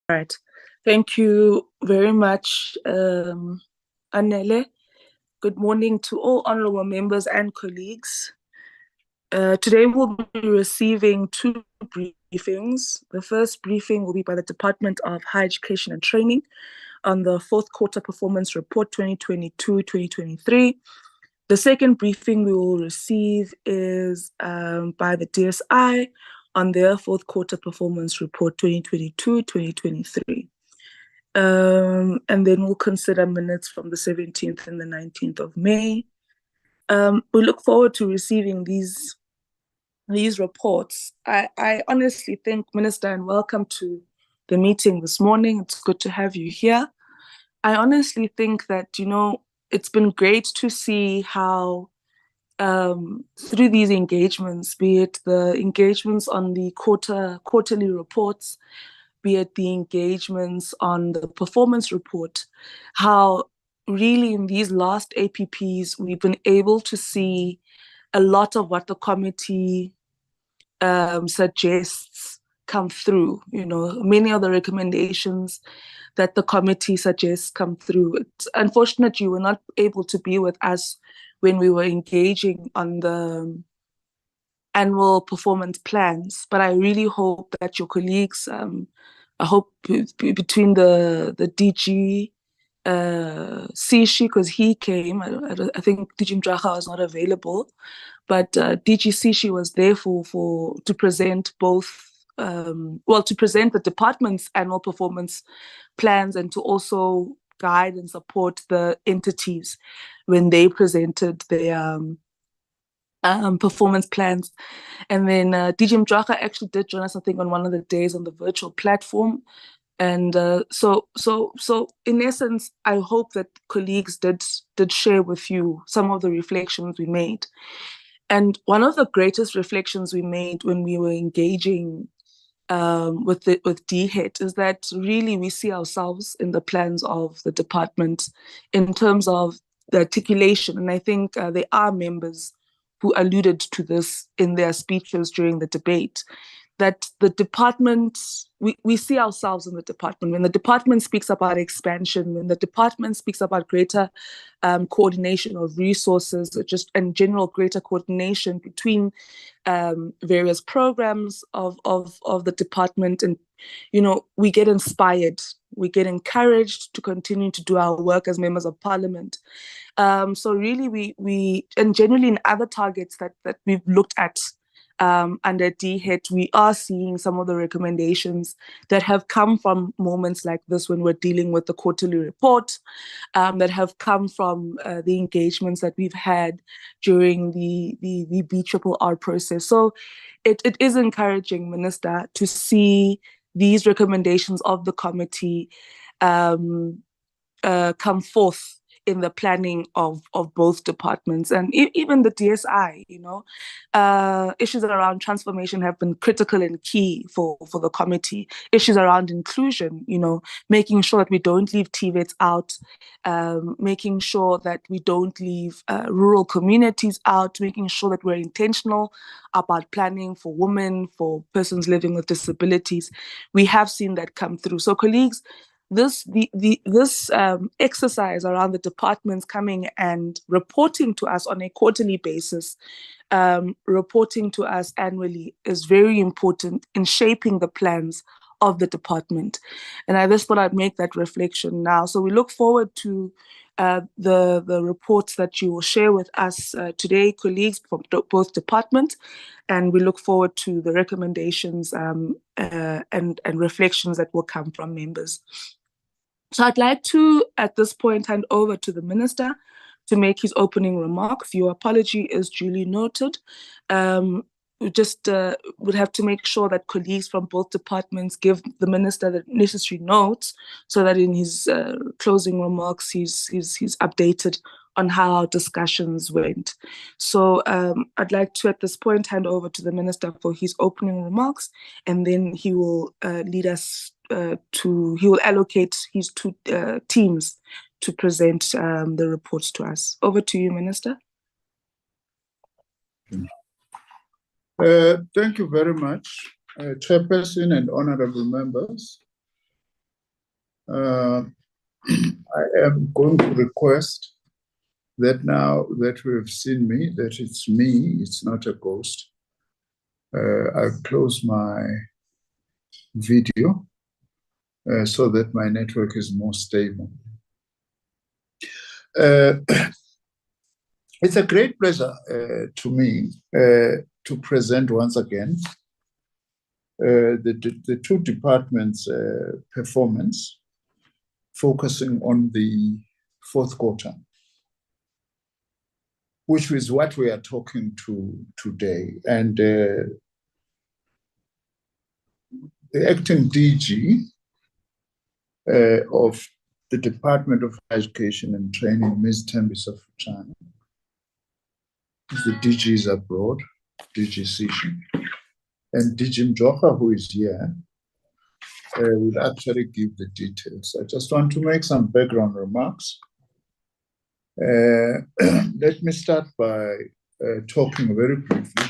Right. Thank you very much, Anele. Good morning to all honorable members and colleagues. Today we'll be receiving two briefings. The first briefing will be by the Department of Higher Education and Training on the fourth quarter performance report 2022-2023. The second briefing we will receive is by the DSI on their fourth quarter performance report 2022-2023. And then we'll consider minutes from the 17th and the 19th of May. We look forward to receiving these reports. I honestly think, Minister, and welcome to the meeting this morning. It's good to have you here. I honestly think that, it's been great to see how through these engagements, be it the engagements on the quarterly reports, be it the engagements on the performance report, how really in these last APPs, we've been able to see a lot of what the committee suggests come through. Many of the recommendations that the committee suggests come through. It's unfortunate you were not able to be with us when we were engaging on the annual performance plans, but I really hope that your colleagues, I hope between the DG Sishi, because he came, I think DG Mdracha was not available, but DG Sishi was there to present both, to present the department's annual performance plans and to also guide and support the entities when they presented their performance plans. And then DG Mdracha actually did join us, I think, on one of the days on the virtual platform. And so in essence, I hope that colleagues did share with you some of the reflections we made. And one of the greatest reflections we made when we were engaging with DHET is that really we see ourselves in the plans of the department in terms of the articulation. And I think there are members who alluded to this in their speeches during the debate, that the department, we see ourselves in the department. When the department speaks about expansion, when the department speaks about greater coordination of resources, just in general greater coordination between various programs of the department, and we get inspired, we get encouraged to continue to do our work as members of parliament. So really we and generally in other targets that we've looked at under DHET, we are seeing some of the recommendations that have come from moments like this when we're dealing with the quarterly report, that have come from the engagements that we've had during the BRRR process. So it is encouraging, Minister, to see these recommendations of the committee come forth in the planning of both departments and even the DSI. Issues around transformation have been critical and key for the committee. Issues around inclusion, making sure that we don't leave TVETs out, making sure that we don't leave rural communities out, making sure that we're intentional about planning for women, for persons living with disabilities. We have seen that come through. So colleagues, this exercise around the departments coming and reporting to us on a quarterly basis, reporting to us annually, is very important in shaping the plans of the department. And I just thought I'd make that reflection now. So we look forward to the reports that you will share with us today, colleagues from both departments, and we look forward to the recommendations and reflections that will come from members. So I'd like to, at this point, hand over to the Minister to make his opening remarks. Your apology is duly noted. We just would have to make sure that colleagues from both departments give the Minister the necessary notes so that in his closing remarks, he's updated on how our discussions went. So I'd like to, at this point, hand over to the Minister for his opening remarks, and then he will lead us he will allocate his two teams to present the reports to us. Over to you, Minister. Thank you very much, Chairperson and honorable members. I am going to request that now that we have seen me, that it's me, it's not a ghost. I close my video so that my network is more stable. It's a great pleasure to me to present once again the two departments' performance, focusing on the fourth quarter, which is what we are talking to today. And the acting DG of the Department of Education and Training, Ms. Thembisa Fuchana, the DG is abroad, DG Sishi, and DG Mjoka, who is here, will actually give the details. I just want to make some background remarks. Let me start by talking very briefly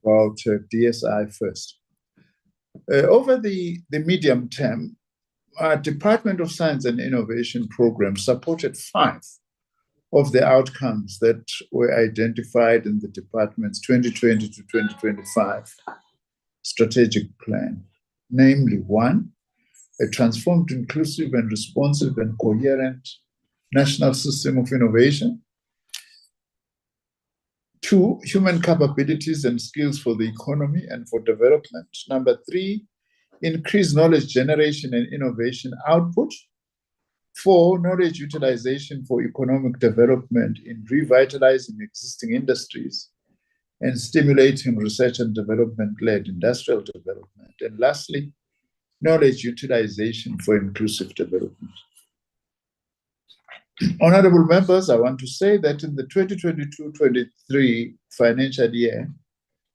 about DSI first. Over the medium term, our Department of Science and Innovation program supported 5 of the outcomes that were identified in the department's 2020 to 2025 strategic plan. Namely, 1, a transformed, inclusive, and responsive and coherent national system of innovation. 2, human capabilities and skills for the economy and for development. Number 3, increase knowledge generation and innovation output. 4, knowledge utilization for economic development in revitalizing existing industries and stimulating research and development-led industrial development. And lastly, knowledge utilization for inclusive development. Honorable members, I want to say that in the 2022-23 financial year,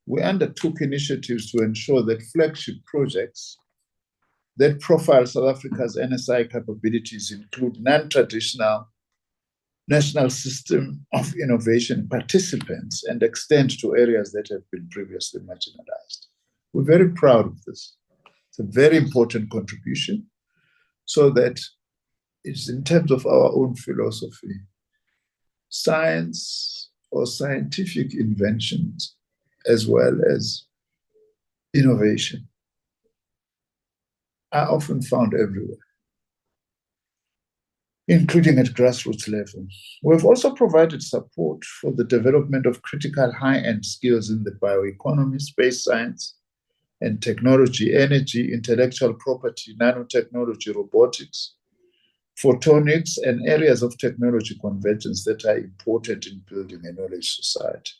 we undertook initiatives to ensure that flagship projects that profile South Africa's NSI capabilities include non-traditional national system of innovation participants and extend to areas that have been previously marginalized. We're very proud of this. It's a very important contribution, so that it's in terms of our own philosophy. Science or scientific inventions, as well as innovation, are often found everywhere, including at grassroots level. We've also provided support for the development of critical high-end skills in the bioeconomy, space science and technology, energy, intellectual property, nanotechnology, robotics, photonics, and areas of technology convergence that are important in building a knowledge society.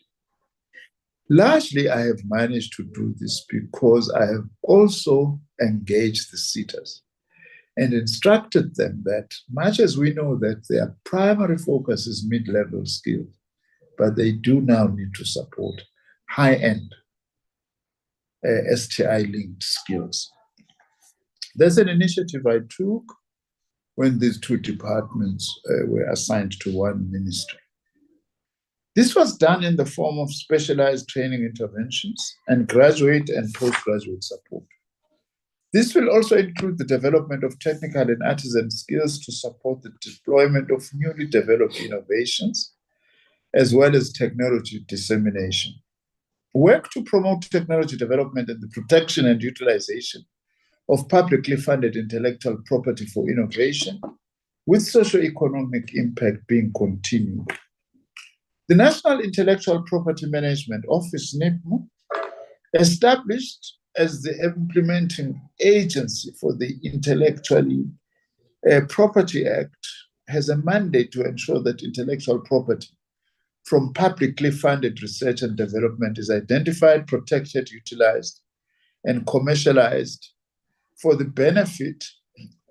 Largely, I have managed to do this because I have also engaged the SETAs and instructed them that much as we know that their primary focus is mid-level skills, but they do now need to support high-end STI-linked skills. There's an initiative I took when these two departments were assigned to one ministry. This was done in the form of specialized training interventions and graduate and postgraduate support. This will also include the development of technical and artisan skills to support the deployment of newly developed innovations, as well as technology dissemination. Work to promote technology development and the protection and utilization of publicly funded intellectual property for innovation, with socio-economic impact being continued. The National Intellectual Property Management Office, NIPMO, established as the implementing agency for the Intellectual Property Act, has a mandate to ensure that intellectual property from publicly funded research and development is identified, protected, utilized, and commercialized for the benefit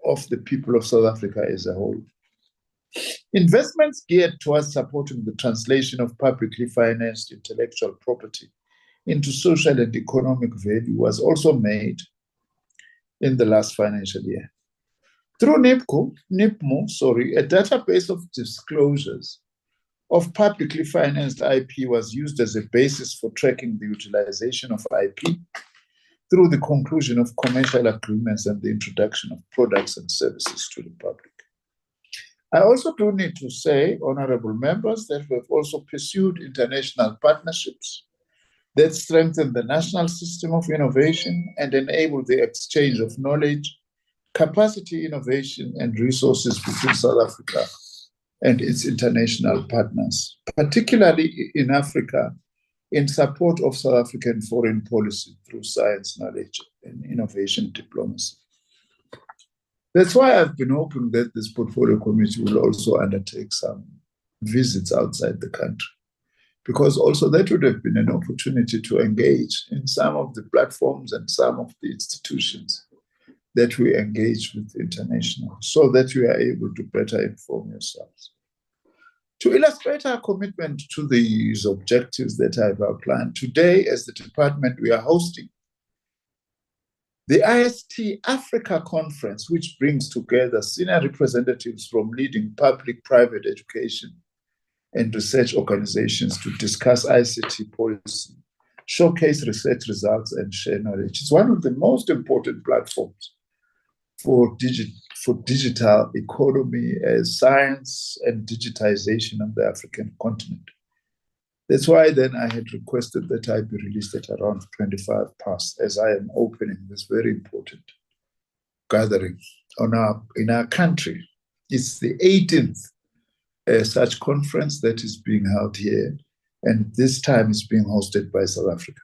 of the people of South Africa as a whole. Investments geared towards supporting the translation of publicly financed intellectual property into social and economic value was also made in the last financial year. Through NIPMO, a database of disclosures of publicly financed IP was used as a basis for tracking the utilization of IP through the conclusion of commercial agreements and the introduction of products and services to the public. I also do need to say, honorable members, that we have also pursued international partnerships that strengthen the national system of innovation and enable the exchange of knowledge, capacity innovation, and resources between South Africa and its international partners, particularly in Africa, in support of South African foreign policy through science, knowledge, and innovation diplomacy. That's why I've been hoping that this portfolio committee will also undertake some visits outside the country, because also that would have been an opportunity to engage in some of the platforms and some of the institutions that we engage with international, so that we are able to better inform yourselves. To illustrate our commitment to these objectives that I've outlined, today as the department we are hosting the IST Africa Conference, which brings together senior representatives from leading public, private education and research organizations to discuss ICT policy, showcase research results, and share knowledge. It's one of the most important platforms for digital economy, as science and digitization on the African continent. That's why then I had requested that I be released at around 25 past, as I am opening this very important gathering in our country. It's the 18th such conference that is being held here, and this time is being hosted by South Africa.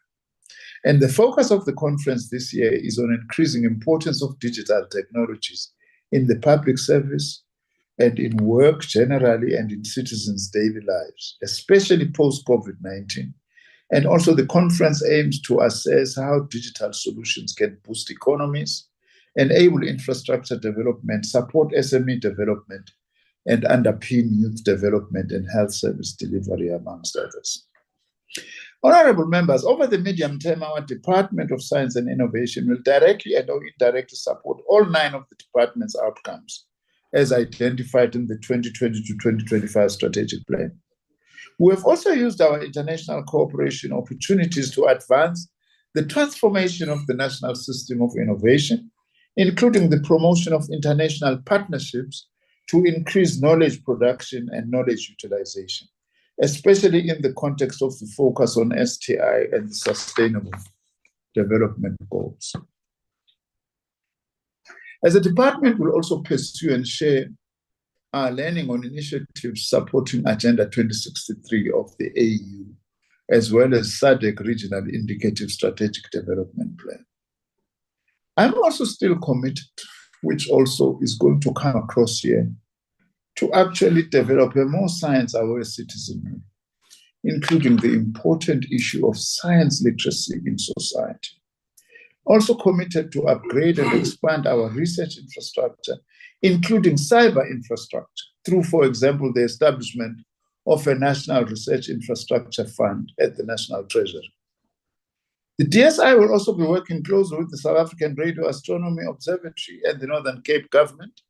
And the focus of the conference this year is on increasing importance of digital technologies in the public service and in work generally and in citizens' daily lives, especially post-COVID-19. And also the conference aims to assess how digital solutions can boost economies, enable infrastructure development, support SME development, and underpin youth development and health service delivery, amongst others. Honorable members, over the medium term, our Department of Science and Innovation will directly and indirectly support all 9 of the department's outcomes, as identified in the 2020 to 2025 strategic plan. We have also used our international cooperation opportunities to advance the transformation of the national system of innovation, including the promotion of international partnerships to increase knowledge production and knowledge utilization, especially in the context of the focus on STI and sustainable development goals. As a department, we'll also pursue and share our learning on initiatives supporting Agenda 2063 of the AU, as well as SADC Regional Indicative Strategic Development Plan. I'm also still committed, which also is going to come across here, to actually develop a more science-aware citizenry, including the important issue of science literacy in society. Also committed to upgrade and expand our research infrastructure, including cyber infrastructure, through, for example, the establishment of a National Research Infrastructure Fund at the National Treasury. The DSI will also be working closely with the South African Radio Astronomy Observatory and the Northern Cape government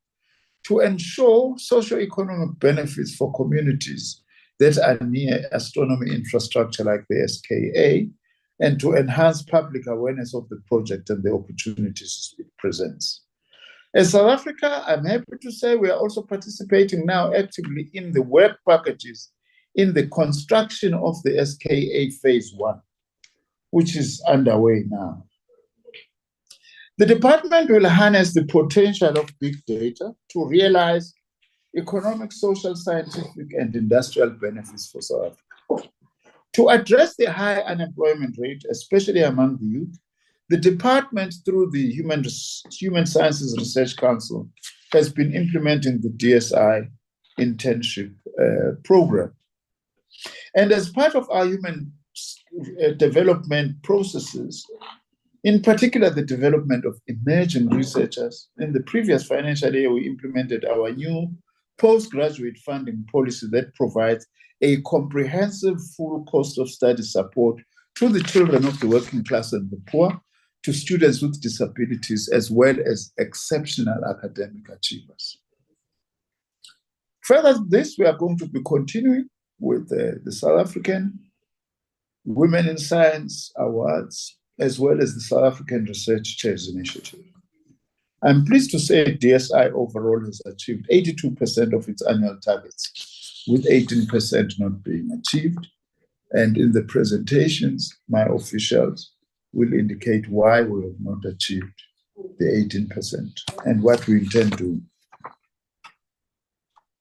to ensure socio-economic benefits for communities that are near astronomy infrastructure like the SKA, and to enhance public awareness of the project and the opportunities it presents. As South Africa, I'm happy to say we are also participating now actively in the work packages in the construction of the SKA Phase 1, which is underway now. The department will harness the potential of big data to realize economic, social, scientific, and industrial benefits for South Africa. To address the high unemployment rate, especially among the youth, the department, through the Human Sciences Research Council, has been implementing the DSI internship program. And as part of our human development processes, in particular the development of emerging researchers, in the previous financial year, we implemented our new postgraduate funding policy that provides a comprehensive full cost of study support to the children of the working class and the poor, to students with disabilities, as well as exceptional academic achievers. Further to this, we are going to be continuing with the South African Women in Science Awards, as well as the South African Research Chairs Initiative. I'm pleased to say DSI overall has achieved 82% of its annual targets, with 18% not being achieved. And in the presentations, my officials will indicate why we have not achieved the 18% and what we intend to do.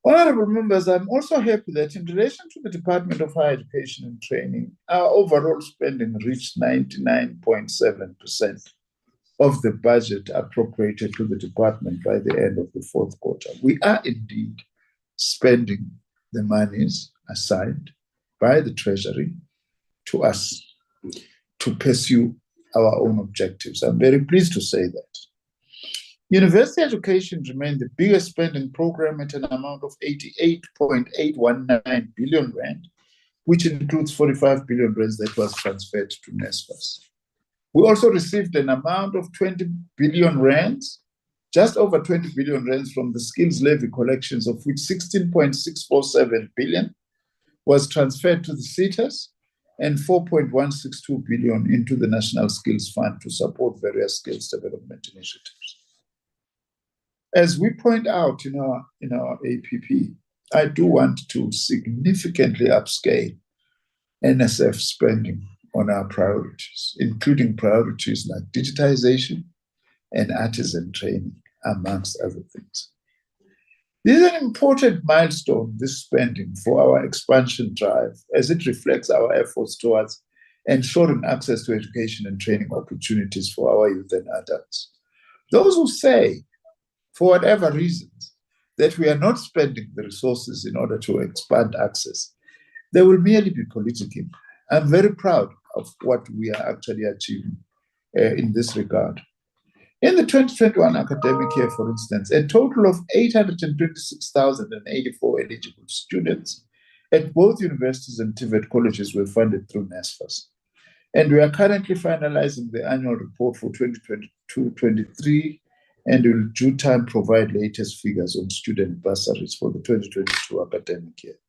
Honorable members, I'm also happy that in relation to the Department of Higher Education and Training, our overall spending reached 99.7% of the budget appropriated to the department by the end of the fourth quarter. We are indeed spending the monies assigned by the Treasury to us to pursue our own objectives. I'm very pleased to say that. University education remained the biggest spending program at an amount of 88.819 billion rand, which includes 45 billion rand that was transferred to NSFAS. We also received an amount of 20 billion rands, just over 20 billion rands from the skills levy collections, of which 16.647 billion was transferred to the SETAs and 4.162 billion into the National Skills Fund to support various skills development initiatives. As we point out in our APP, I do want to significantly upscale NSF spending on our priorities, including priorities like digitization and artisan training, amongst other things. This is an important milestone, this spending, for our expansion drive, as it reflects our efforts towards ensuring access to education and training opportunities for our youth and adults. Those who say, for whatever reasons, that we are not spending the resources in order to expand access, they will merely be political. I'm very proud of what we are actually achieving in this regard. In the 2021 academic year, for instance, a total of 826,084 eligible students at both universities and TVET colleges were funded through NSFAS. And we are currently finalizing the annual report for 2022-23, and will in due time provide latest figures on student bursaries for the 2022 academic year.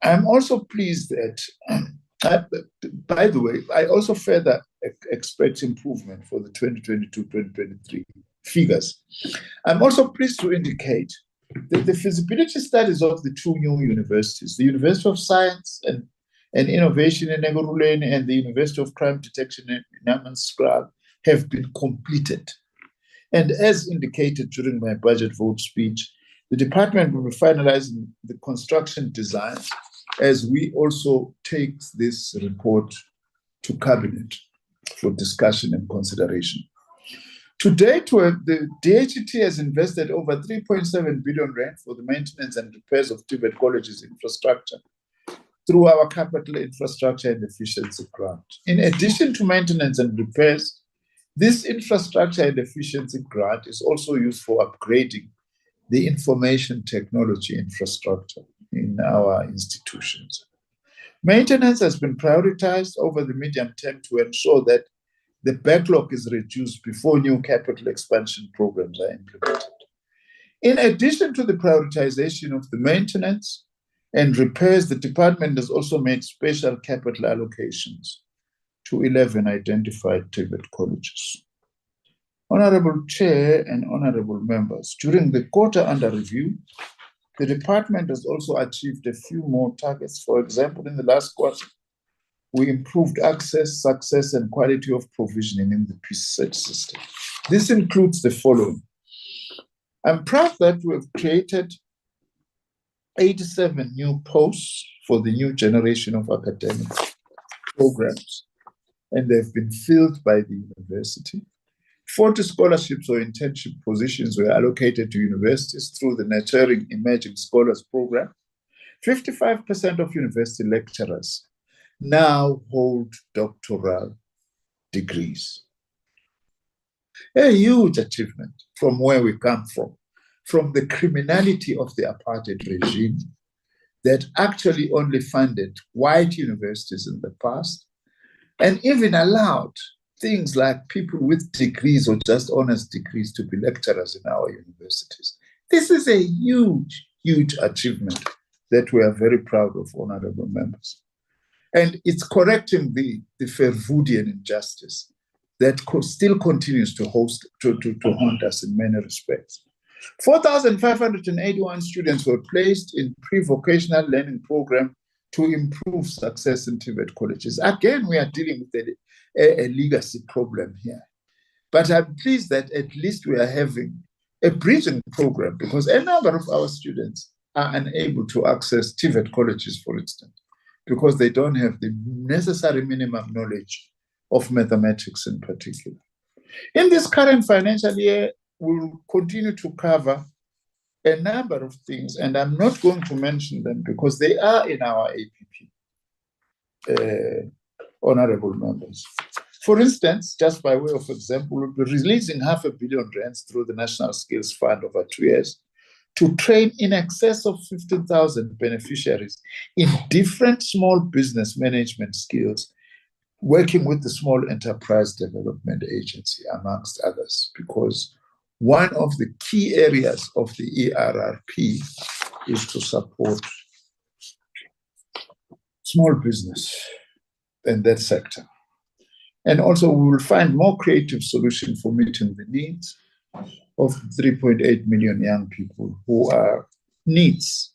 I'm also pleased that, by the way, I also further expect improvement for the 2022-2023 figures. I'm also pleased to indicate that the feasibility studies of the two new universities, the University of Science and Innovation in Ekurhuleni and the University of Crime Detection in Namanskraal, have been completed. And as indicated during my budget vote speech, the department will be finalizing the construction design as we also take this report to cabinet for discussion and consideration. To date, the DHET has invested over 3.7 billion rand for the maintenance and repairs of TVET colleges infrastructure through our capital infrastructure and efficiency grant. In addition to maintenance and repairs, this infrastructure and efficiency grant is also used for upgrading the information technology infrastructure in our institutions. Maintenance has been prioritized over the medium term to ensure that the backlog is reduced before new capital expansion programs are implemented. In addition to the prioritization of the maintenance and repairs, the department has also made special capital allocations to 11 identified TVET colleges. Honorable Chair and honorable members, during the quarter under review, the department has also achieved a few more targets. For example, in the last quarter, we improved access, success, and quality of provisioning in the PSET system. This includes the following. I'm proud that we have created 87 new posts for the new generation of academic programs, and they've been filled by the university. 40 scholarships or internship positions were allocated to universities through the Nurturing Emerging Scholars program. 55% of university lecturers now hold doctoral degrees. A huge achievement from where we come from the criminality of the apartheid regime that actually only funded white universities in the past and even allowed things like people with degrees or just honors degrees to be lecturers in our universities. This is a huge, huge achievement that we are very proud of, honorable members. And it's correcting the Verwoerdian injustice that still continues to haunt us in many respects. 4,581 students were placed in pre-vocational learning program to improve success in TVET colleges. Again, we are dealing with a legacy problem here. But I'm pleased that at least we are having a bridging program, because a number of our students are unable to access TVET colleges, for instance, because they don't have the necessary minimum knowledge of mathematics in particular. In this current financial year, we will continue to cover a number of things, and I'm not going to mention them because they are in our APP, honorable members. For instance, just by way of example, we'll be releasing R500 million through the National Skills Fund over 2 years to train in excess of 15,000 beneficiaries in different small business management skills, working with the Small Enterprise Development Agency, amongst others, because one of the key areas of the ERRP is to support small business in that sector. And also we will find more creative solutions for meeting the needs of 3.8 million young people who are needs,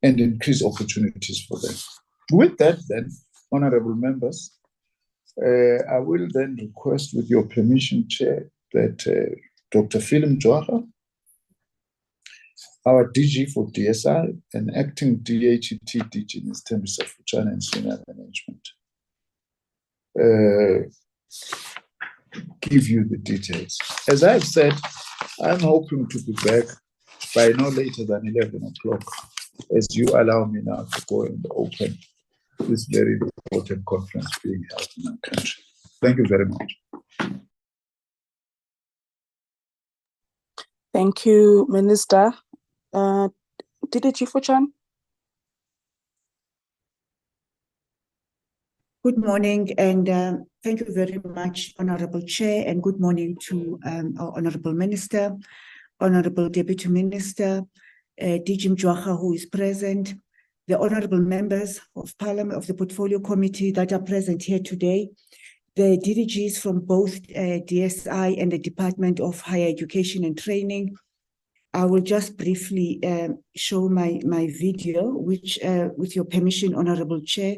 and increase opportunities for them. With that then, honorable members, I will then request, with your permission, Chair, that Dr. Philip Jwaha, our DG for DSI and acting DHET DG, Ms. Thembisa Fuchana, and senior management, give you the details. As I've said, I'm hoping to be back by no later than 11 o'clock, as you allow me now to go and open this very important conference being held in our country. Thank you very much. Thank you, Minister. DHET Fuchana. Good morning, and thank you very much, Honorable Chair, and good morning to our Honorable Minister, Honorable Deputy Minister, DG Jwaha, who is present, the Honorable Members of Parliament of the Portfolio Committee that are present here today, the DDGs from both DSI and the Department of Higher Education and Training. I will just briefly show my video, which, with your permission, Honorable Chair,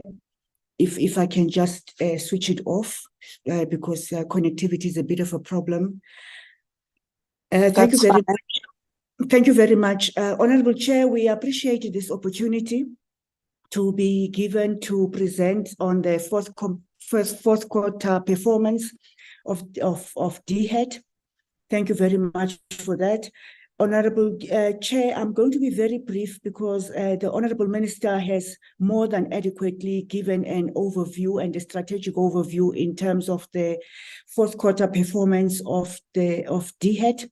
if I can just switch it off, because connectivity is a bit of a problem. Thank you very much. Honorable Chair, we appreciate this opportunity to be given to present on the fourth quarter performance of DHET. Thank you very much for that. Honorable Chair, I'm going to be very brief because the Honorable Minister has more than adequately given an overview and a strategic overview in terms of the fourth quarter performance of DHET.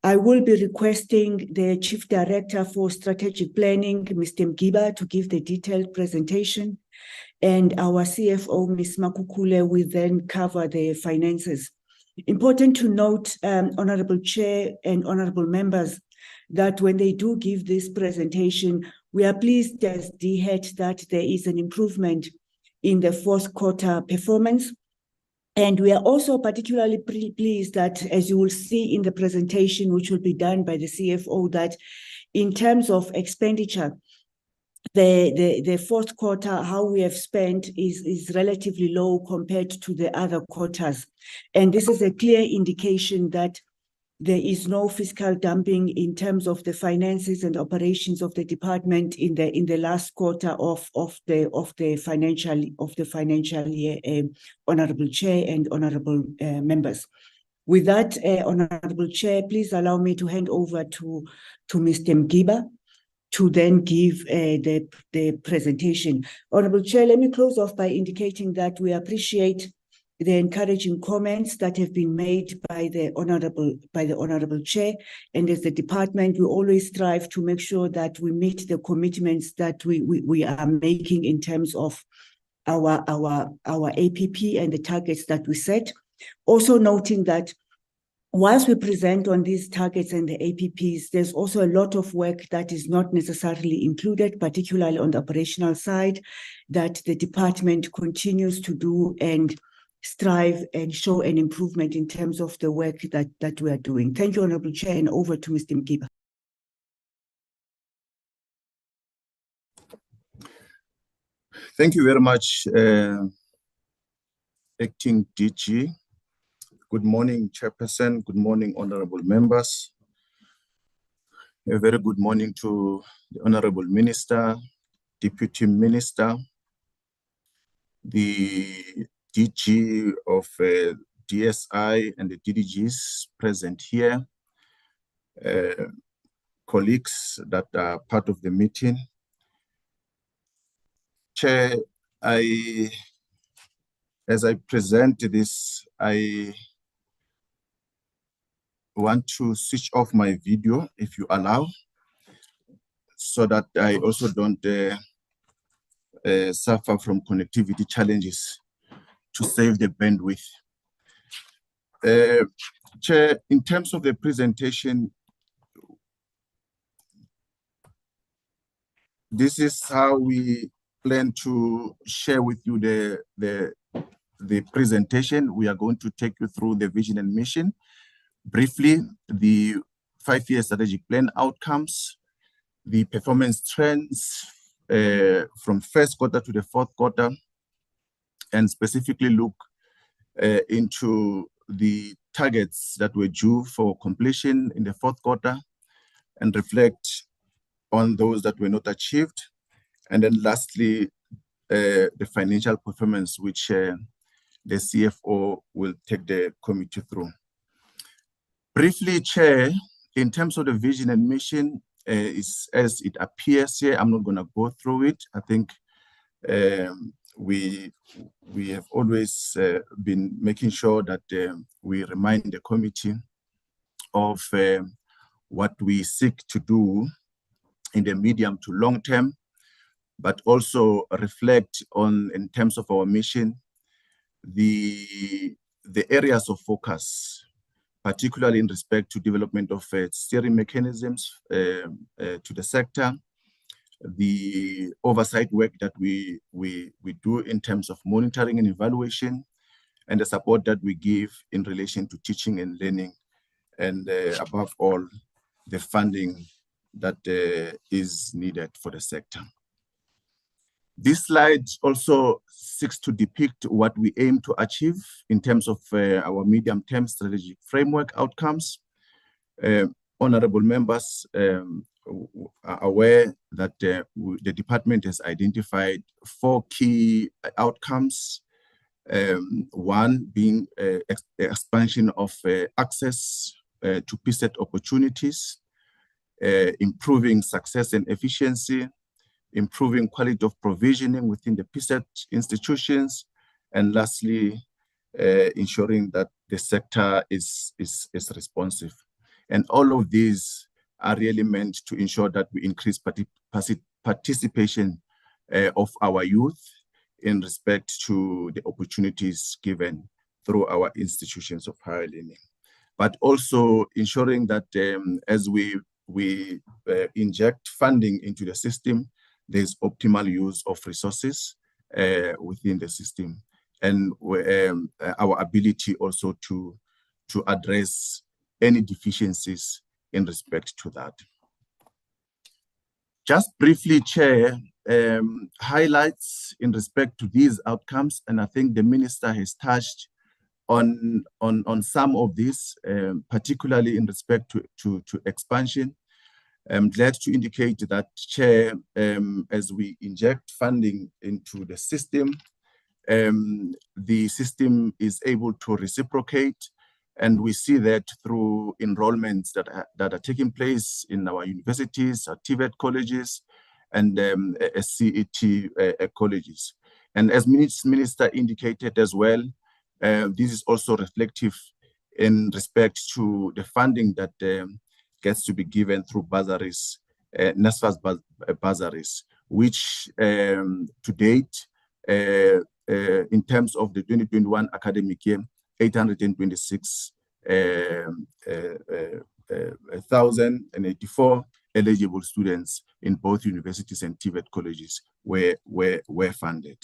I will be requesting the Chief Director for Strategic Planning, Mr. Mgiba, to give the detailed presentation, and our CFO, Ms. Makukule, will then cover the finances. Important to note, Honorable Chair and Honorable Members, that when they do give this presentation, we are pleased as DHET that there is an improvement in the fourth quarter performance. And we are also particularly pleased that, as you will see in the presentation, which will be done by the CFO, that in terms of expenditure, the fourth quarter, how we have spent is relatively low compared to the other quarters. And this is a clear indication that there is no fiscal dumping in terms of the finances and operations of the department in the last quarter of the financial year, Honorable Chair and Honorable Members. With that, Honorable Chair, please allow me to hand over to Mr. Mgiba to then give the presentation. Honorable Chair, let me close off by indicating that we appreciate the encouraging comments that have been made by the Honorable Chair, and as the department, we always strive to make sure that we meet the commitments that we are making in terms of our APP and the targets that we set. Also noting that whilst we present on these targets and the APPs, there's also a lot of work that is not necessarily included, particularly on the operational side, that the department continues to do and strive and show an improvement in terms of the work that we are doing. Thank you, Honorable Chair, and over to Mr. Mkiba. Thank you very much, Acting DG. Good morning, Chairperson. Good morning, honorable members. A very good morning to the Honorable Minister, Deputy Minister, the DG of DSI and the DDGs present here, colleagues that are part of the meeting. Chair, as I present this, I want to switch off my video, if you allow, so that I also don't suffer from connectivity challenges to save the bandwidth. Chair, in terms of the presentation, this is how we plan to share with you the presentation. We are going to take you through the vision and mission. Briefly, the 5-year strategic plan outcomes, the performance trends from first quarter to the fourth quarter, and specifically look into the targets that were due for completion in the fourth quarter and reflect on those that were not achieved. And then lastly, the financial performance, which the CFO will take the committee through. Briefly, Chair, in terms of the vision and mission, is as it appears here. I'm not going to go through it. I think we have always been making sure that we remind the committee of what we seek to do in the medium to long term, but also reflect on, in terms of our mission, the areas of focus, particularly in respect to development of steering mechanisms to the sector, the oversight work that we do in terms of monitoring and evaluation, and the support that we give in relation to teaching and learning, and above all, the funding that is needed for the sector. This slide also seeks to depict what we aim to achieve in terms of our medium-term strategic framework outcomes. Honorable members are aware that the department has identified 4 key outcomes. One being expansion of access to PSET opportunities, improving success and efficiency, improving quality of provisioning within the PSET institutions, and lastly, ensuring that the sector is responsive. And all of these are really meant to ensure that we increase participation of our youth in respect to the opportunities given through our institutions of higher learning. But also ensuring that as we inject funding into the system, there's optimal use of resources within the system, and our ability also to address any deficiencies in respect to that. Just briefly, Chair, highlights in respect to these outcomes, and I think the Minister has touched on some of these, particularly in respect to expansion. I'm glad to indicate that, Chair, as we inject funding into the system is able to reciprocate, and we see that through enrollments that are taking place in our universities, our TVET colleges, and CET colleges. And as Minister indicated as well, this is also reflective in respect to the funding that gets to be given through bursaries, NSFAS bursaries, which to date, in terms of the 2021 academic year, 826 1,084 eligible students in both universities and TVET colleges were funded.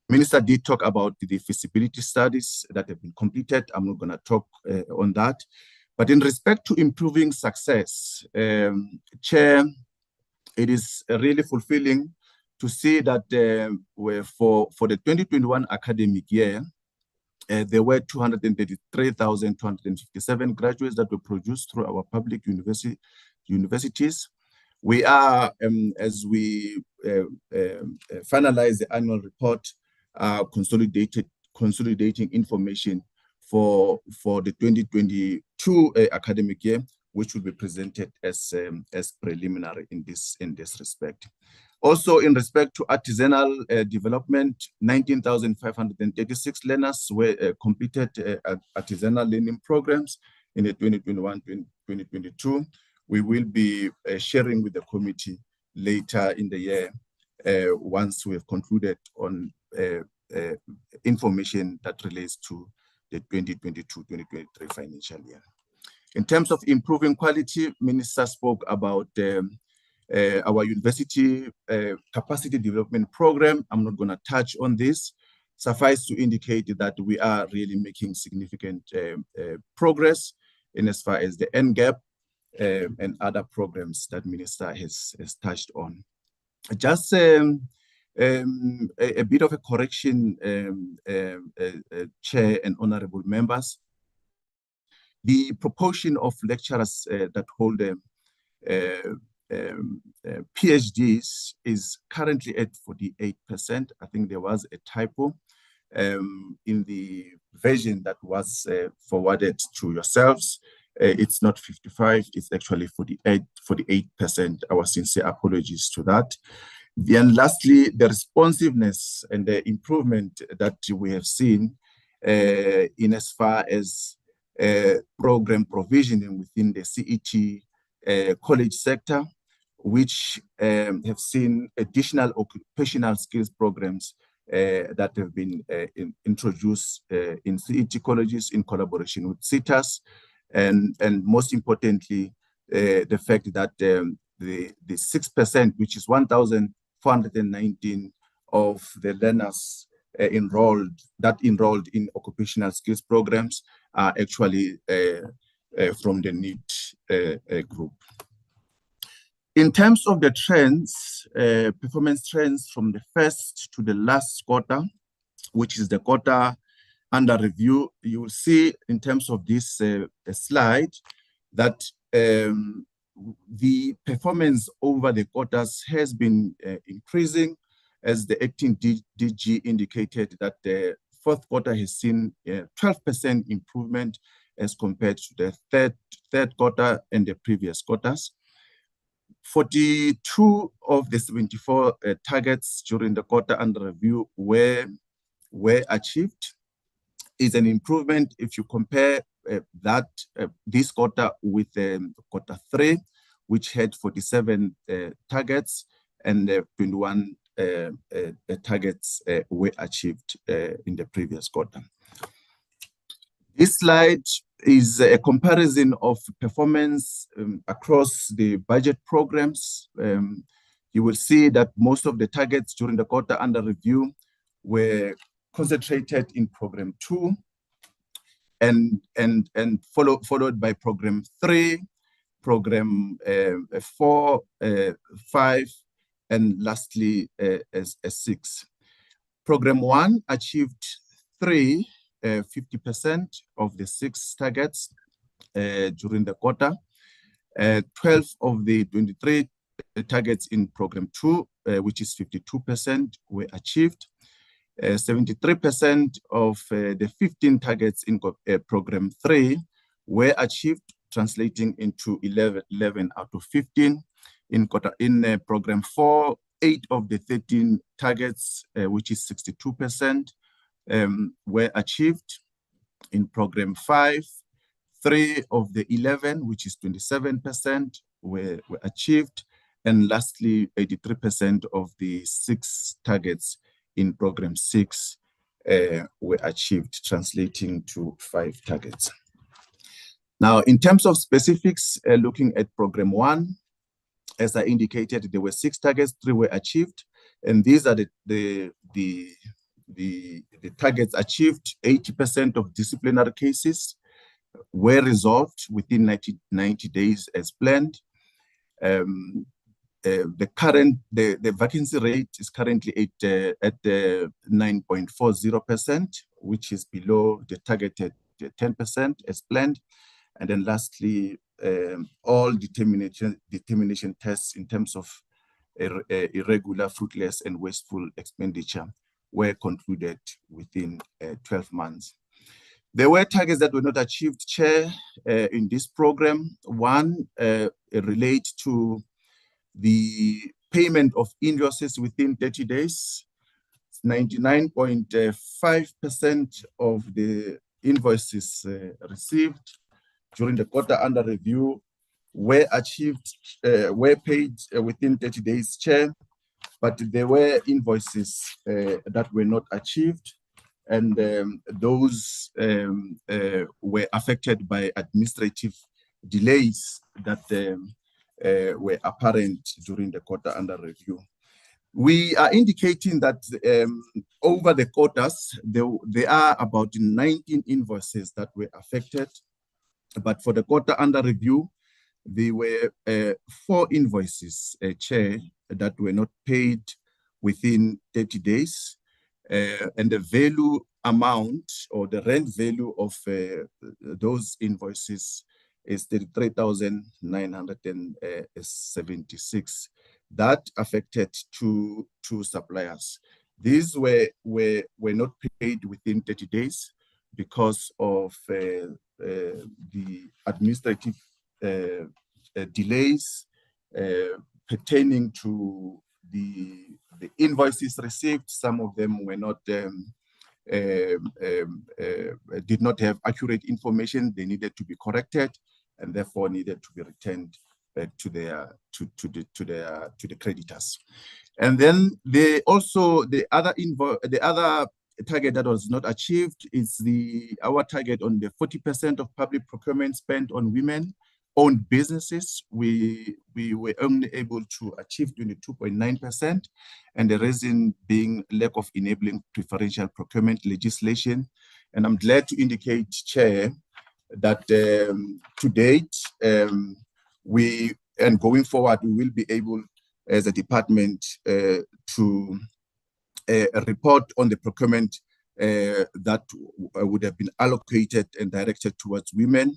Minister did talk about the feasibility studies that have been completed. I'm not going to talk on that. But in respect to improving success, Chair, it is really fulfilling to see that for the 2021 academic year, there were 233,257 graduates that were produced through our public universities. We are, as we finalize the annual report, consolidating information for the 2022 academic year, which will be presented as preliminary in this respect. Also, in respect to artisanal development, 19,536 learners were completed artisanal learning programs in the 2021-2022. We will be sharing with the committee later in the year once we have concluded on information that relates to the 2022-2023 financial year. In terms of improving quality, Minister spoke about our university capacity development program. I'm not going to touch on this. Suffice to indicate that we are really making significant progress in as far as the NGAP and other programs that Minister has touched on. Just a bit of a correction, Chair and honorable members. The proportion of lecturers that hold PhDs is currently at 48%. I think there was a typo in the version that was forwarded to yourselves. It's not 55, it's actually 48%. Our sincere apologies to that. Then lastly, the responsiveness and the improvement that we have seen in as far as program provisioning within the CET college sector, which have seen additional occupational skills programs that have been introduced in CET colleges in collaboration with CETAS, and most importantly, the fact that the 6%, which is 1,419 of the learners enrolled in occupational skills programs are actually from the NEET group. In terms of the trends, performance trends from the first to the last quarter, which is the quarter under review, you will see in terms of this slide that the performance over the quarters has been increasing, as the acting DG indicated that the fourth quarter has seen a 12% improvement as compared to the third quarter and the previous quarters. 42 of the 74 targets during the quarter under review were achieved. Is an improvement if you compare this quarter with quarter 3, which had 47 targets, and 21 targets were achieved in the previous quarter. This slide is a comparison of performance across the budget programs. You will see that most of the targets during the quarter under review were concentrated in program 2 and followed by program 3, program 4, 5, and lastly as 6. Program 1 achieved 50% of the 6 targets during the quarter. 12 of the 23 targets in program 2, which is 52%, were achieved. 73% of the 15 targets in program 3 were achieved, translating into 11 out of 15. In program 4, 8 of the 13 targets, which is 62%, were achieved. In program 5, 3 of the 11, which is 27%, were achieved. And lastly, 83% of the 6 targets in program 6 were achieved, translating to 5 targets. Now, in terms of specifics, looking at program 1, as I indicated, there were 6 targets, 3 were achieved, and these are the targets achieved. 80% of disciplinary cases were resolved within 90 days as planned. The vacancy rate is currently at 9.40%, which is below the targeted 10% as planned. And then lastly, all determination tests in terms of irregular, fruitless, and wasteful expenditure were concluded within 12 months. There were targets that were not achieved, Chair, in this program. One relates to the payment of invoices within 30 days. 99.5% of the invoices received during the quarter under review were paid within 30 days, Chair, but there were invoices that were not achieved, and those were affected by administrative delays that were apparent during the quarter under review. We are indicating that over the quarters, there are about 19 invoices that were affected, but for the quarter under review, there were 4 invoices, Chair, that were not paid within 30 days, and the value amount or the rent value of those invoices is 33,976. That affected two suppliers. These were not paid within 30 days because of the administrative delays pertaining to the invoices received. Some of them were not did not have accurate information. They needed to be corrected, and therefore needed to be returned back to the creditors. And then the other target that was not achieved is our target on the 40% of public procurement spent on women-owned businesses. We were only able to achieve 22.9%, and the reason being lack of enabling preferential procurement legislation. And I'm glad to indicate, Chair, that to date, and going forward, we will be able, as a department, to report on the procurement that would have been allocated and directed towards women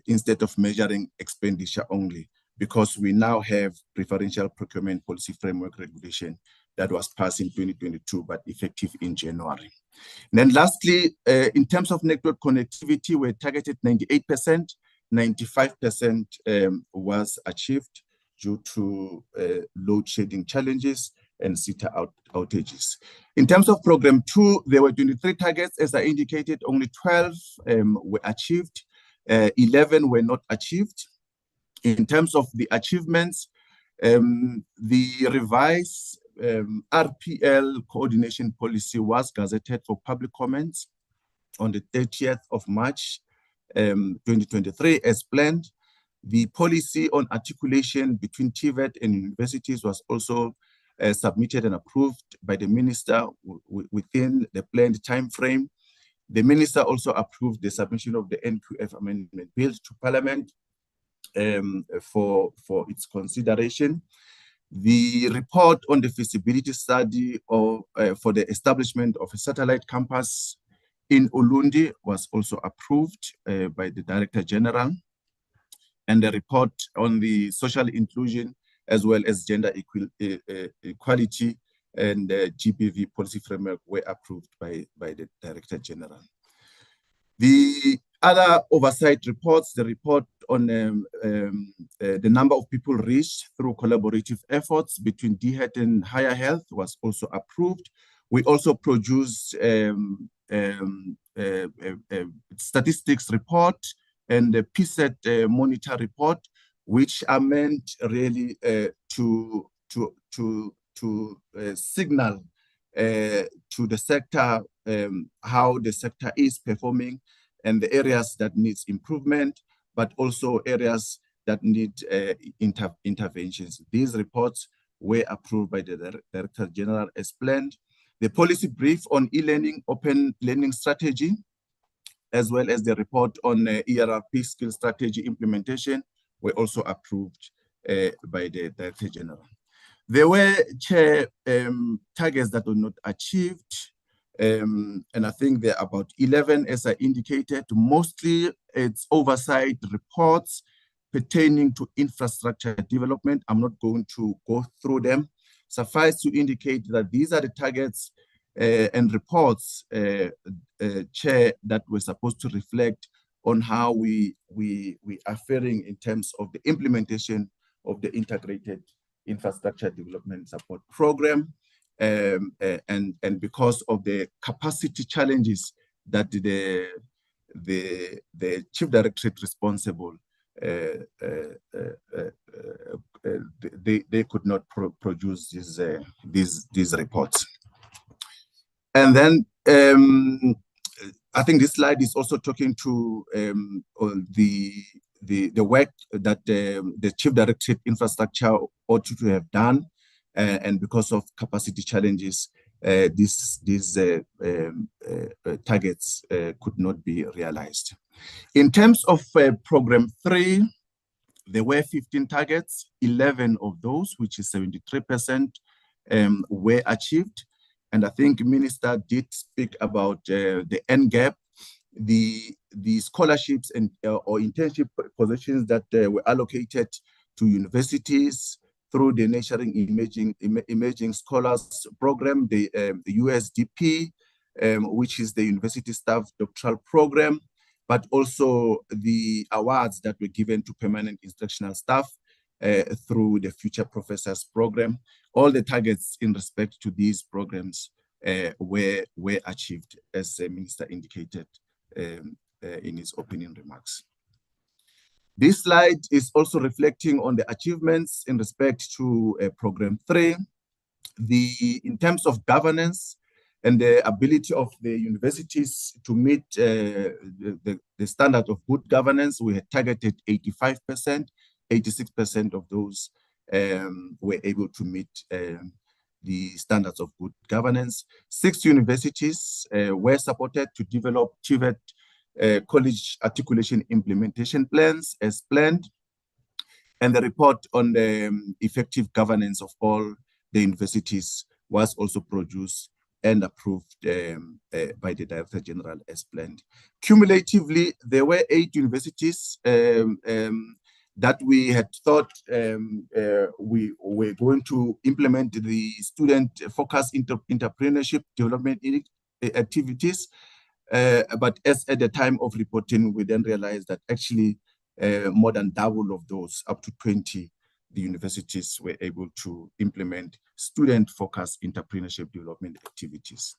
instead of measuring expenditure only, because we now have preferential procurement policy framework regulation that was passed in 2022, but effective in January. And then lastly, in terms of network connectivity, we targeted 98%, 95% was achieved due to load shedding challenges and SITA outages. In terms of program 2, there were 23 targets. As I indicated, only 12 were achieved, 11 were not achieved. In terms of the achievements, the revised RPL coordination policy was gazetted for public comments on the 30th of March 2023 as planned. The policy on articulation between TVET and universities was also submitted and approved by the minister within the planned time frame. The minister also approved the submission of the NQF amendment bill to Parliament for its consideration. The report on the feasibility study for the establishment of a satellite campus in Ulundi was also approved by the Director General, and the report on the social inclusion as well as gender equality and GBV policy framework were approved by the Director General. The other oversight reports, the report on the number of people reached through collaborative efforts between DHET and Higher Health was also approved. We also produced statistics report and the PSET monitor report, which are meant really to signal to the sector how the sector is performing and the areas that needs improvement, but also areas that need interventions. These reports were approved by the Director General as planned. The policy brief on e-learning, open learning strategy, as well as the report on ERRP skill strategy implementation were also approved by the Director General. There were, Chair, targets that were not achieved, and I think there are about 11, as I indicated. Mostly it's oversight reports pertaining to infrastructure development. I'm not going to go through them. Suffice to indicate that these are the targets and reports, Chair, that were supposed to reflect on how we are faring in terms of the implementation of the integrated infrastructure development support program, and because of the capacity challenges that the Chief Directorate responsible they could not produce these reports. And then I think this slide is also talking to the work that the Chief Directorate Infrastructure ought to have done, and because of capacity challenges, these targets could not be realized. In terms of Program 3, there were 15 targets, 11 of those, which is 73%, were achieved. And I think Minister did speak about the end gap, the scholarships and or internship positions that were allocated to universities through the Nurturing Emerging Scholars Program, the USDP, which is the University Staff Doctoral Program, but also the awards that were given to permanent instructional staff through the Future Professors Program. All the targets in respect to these programs were achieved, as the Minister indicated in his opening remarks. This slide is also reflecting on the achievements in respect to Program 3. In terms of governance and the ability of the universities to meet the standard of good governance, we had targeted 85%, 86% of those were able to meet the standards of good governance. 6 universities were supported to develop DHET college articulation implementation plans as planned, and the report on the effective governance of all the universities was also produced and approved by the Director General as planned. Cumulatively, there were 8 universities that we had thought we were going to implement the student-focused entrepreneurship development activities. But as at the time of reporting, we then realized that actually more than double of those, up to 20, the universities were able to implement student-focused entrepreneurship development activities.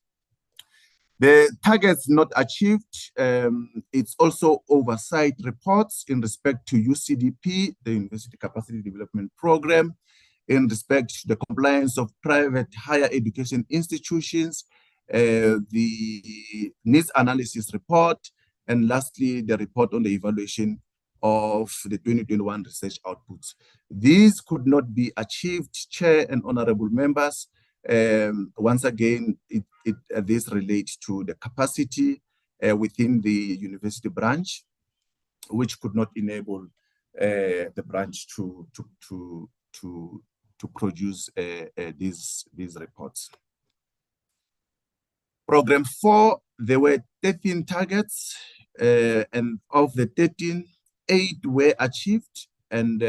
The targets not achieved, it's also oversight reports in respect to UCDP, the University Capacity Development Program, in respect to the compliance of private higher education institutions, the needs analysis report, and lastly, the report on the evaluation of the 2021 research outputs. These could not be achieved, Chair and honorable members. Once again, this relates to the capacity within the university branch, which could not enable the branch to produce these reports. Program 4, there were 13 targets, and of the 13, 8 were achieved. And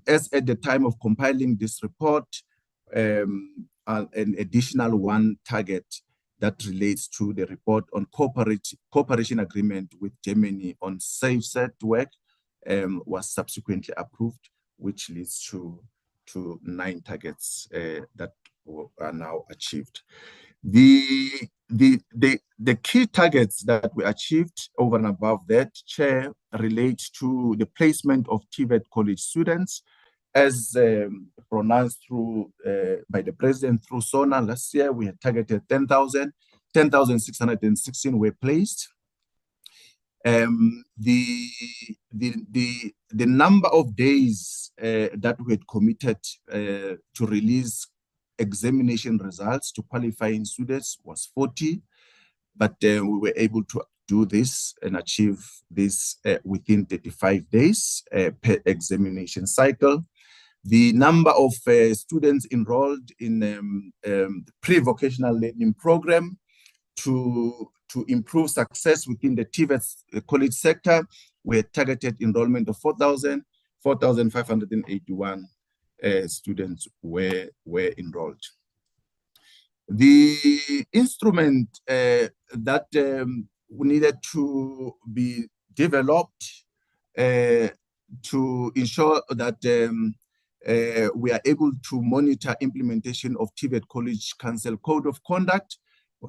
as at the time of compiling this report, an additional 1 target that relates to the report on cooperation agreement with Germany on safe-set work was subsequently approved, which leads to 9 targets that are now achieved. The key targets that were achieved over and above that, Chair, relate to the placement of TVET college students as pronounced through by the President through SONA last year. We had targeted 10,000, 10,616 were placed. The number of days that we had committed to release examination results to qualifying students was 40, but we were able to do this and achieve this within 35 days per examination cycle. The number of students enrolled in pre-vocational learning program to improve success within the TVET college sector, we had targeted enrollment of 4,581 students were enrolled. The instrument that needed to be developed to ensure that we are able to monitor implementation of TVET College Council Code of Conduct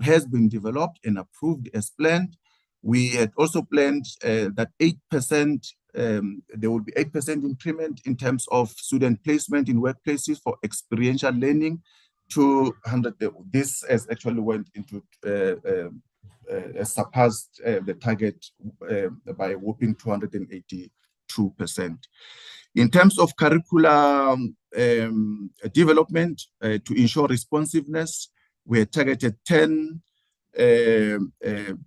has been developed and approved as planned. We had also planned that 8%, there will be 8% increment in terms of student placement in workplaces for experiential learning. 200, this has actually went into, surpassed the target by a whopping 282%. In terms of curriculum development to ensure responsiveness, we had targeted 10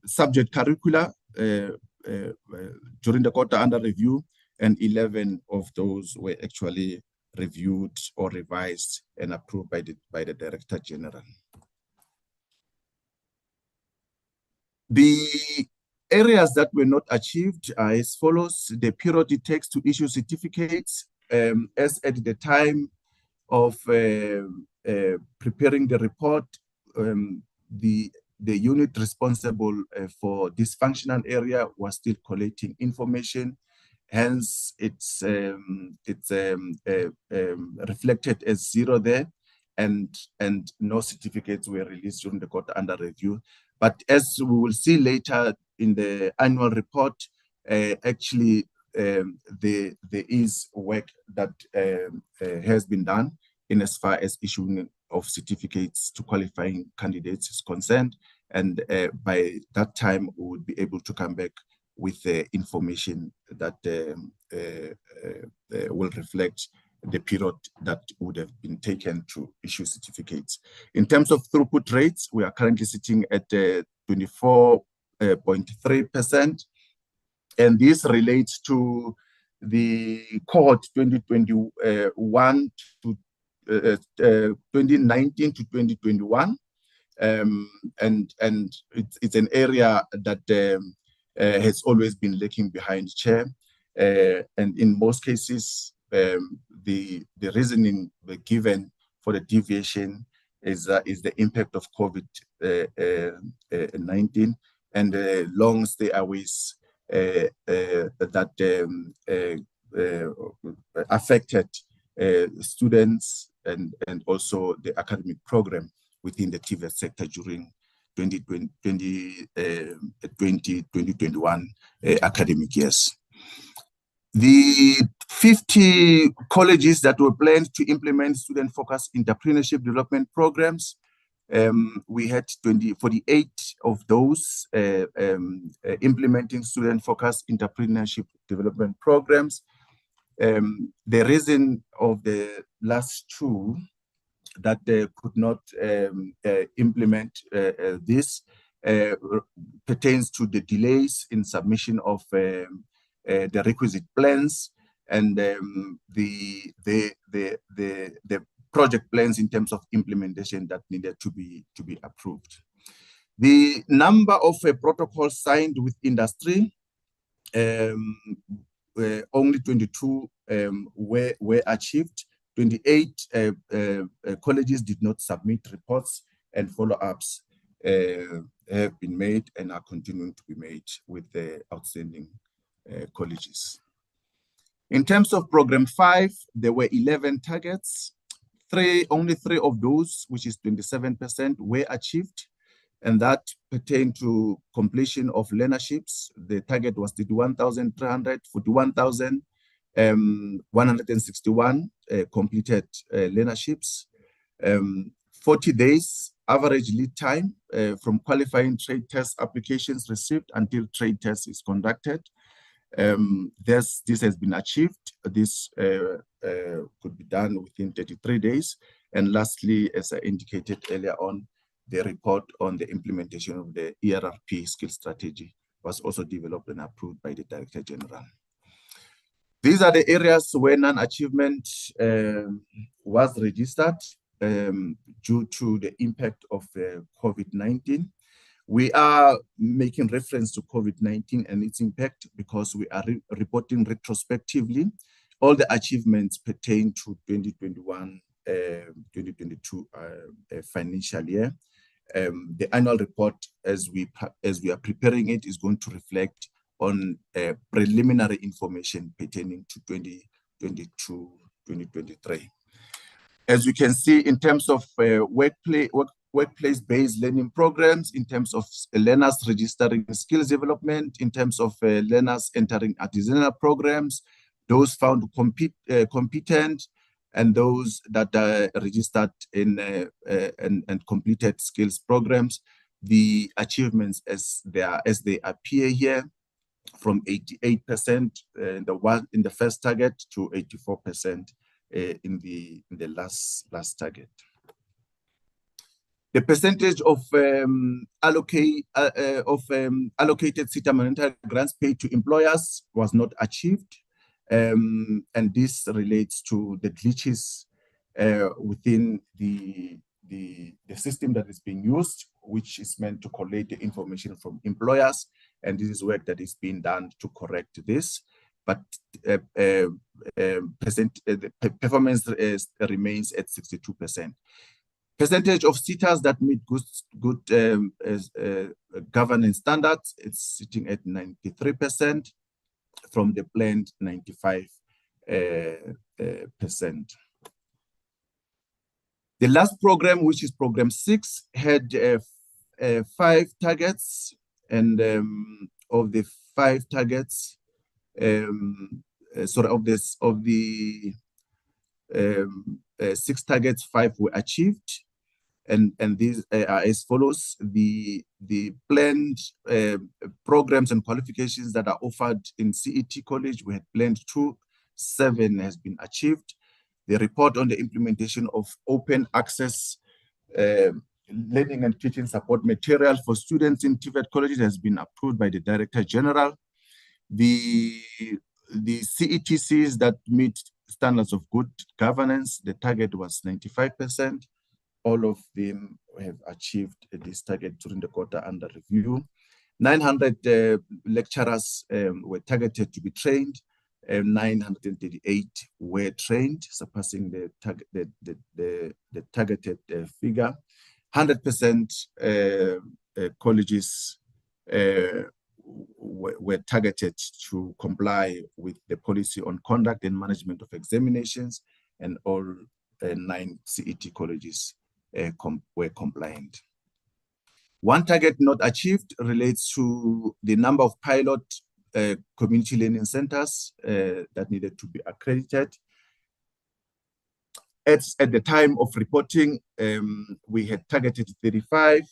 subject curricula during the quarter under review, and 11 of those were actually reviewed or revised and approved by the Director General. The areas that were not achieved are as follows. The period it takes to issue certificates, as at the time of preparing the report, the unit responsible for this functional area was still collecting information. Hence, it's reflected as 0 there, and no certificates were released during the quarter under review. But as we will see later in the annual report, actually there is work that has been done in as far as issuing of certificates to qualifying candidates is concerned, and by that time we will be able to come back with information that will reflect the period that would have been taken to issue certificates. In terms of throughput rates, we are currently sitting at 24.3%, and this relates to the cohort 2021 to 2019 to 2021, and it's an area that has always been lagging behind, Chair, and in most cases the reasoning given for the deviation is the impact of COVID-19 and the long stay aways that affected students and also the academic program within the TVET sector during 2020-2021 academic years. The 50 colleges that were planned to implement student-focused entrepreneurship development programs, we had 48 of those implementing student-focused entrepreneurship development programs. The reason of the last 2 that they could not implement this pertains to the delays in submission of the requisite plans and the project plans in terms of implementation that needed to be approved. The number of protocols signed with industry, only 22 were achieved. 28 colleges did not submit reports, and follow-ups have been made and are continuing to be made with the outstanding colleges. In terms of program 5, there were 11 targets. Only 3 of those, which is 27%, were achieved, and that pertained to completion of learnerships. The target was 31,300, 41,161 completed learnerships. 40 days average lead time from qualifying trade test applications received until trade test is conducted. This has been achieved. This could be done within 33 days. And lastly, as I indicated earlier on, the report on the implementation of the ERRP skill strategy was also developed and approved by the Director General. These are the areas where non-achievement was registered due to the impact of COVID-19. We are making reference to COVID-19 and its impact because we are reporting retrospectively. All the achievements pertain to 2021-2022 financial year. The annual report, as we are preparing it, is going to reflect on preliminary information pertaining to 2022-2023. As you can see, in terms of workplace-based learning programs, in terms of learners registering skills development, in terms of learners entering artisanal programs, those found competent, and those that are registered in and completed skills programs, the achievements as they appear here, from 88% in the first target to 84% in the last target. The percentage of allocated SETA monetary grants paid to employers was not achieved, and this relates to the glitches within the system that is being used, which is meant to collate the information from employers, and this is work that is being done to correct this. But the performance remains at 62%. Percentage of SETAs that meet good governance standards, it's sitting at 93% from the planned 95%. The last program, which is program 6, had 5 targets, and of the 5 targets, of the 6 targets, 5 were achieved, and these are as follows. The planned programs and qualifications that are offered in CET College, we had planned 2, 7 has been achieved. The report on the implementation of open access learning and teaching support material for students in TVET colleges has been approved by the Director General. The CETCs that meet standards of good governance, the target was 95%. All of them have achieved this target during the quarter under review. 900 lecturers were targeted to be trained, and 938 were trained, surpassing the targeted figure. 100% colleges were targeted to comply with the policy on conduct and management of examinations, and all 9 CET colleges were compliant. One target not achieved relates to the number of pilot community learning centers that needed to be accredited. At the time of reporting, we had targeted 35,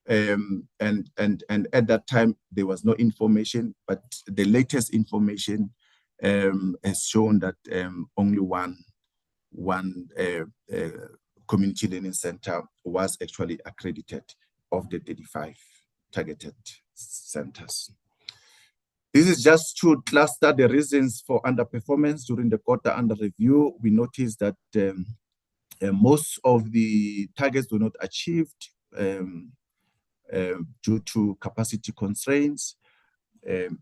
and at that time there was no information, but the latest information has shown that only one community learning center was actually accredited of the 35 targeted centers. This is just to cluster the reasons for underperformance during the quarter under review. We noticed that most of the targets were not achieved due to capacity constraints,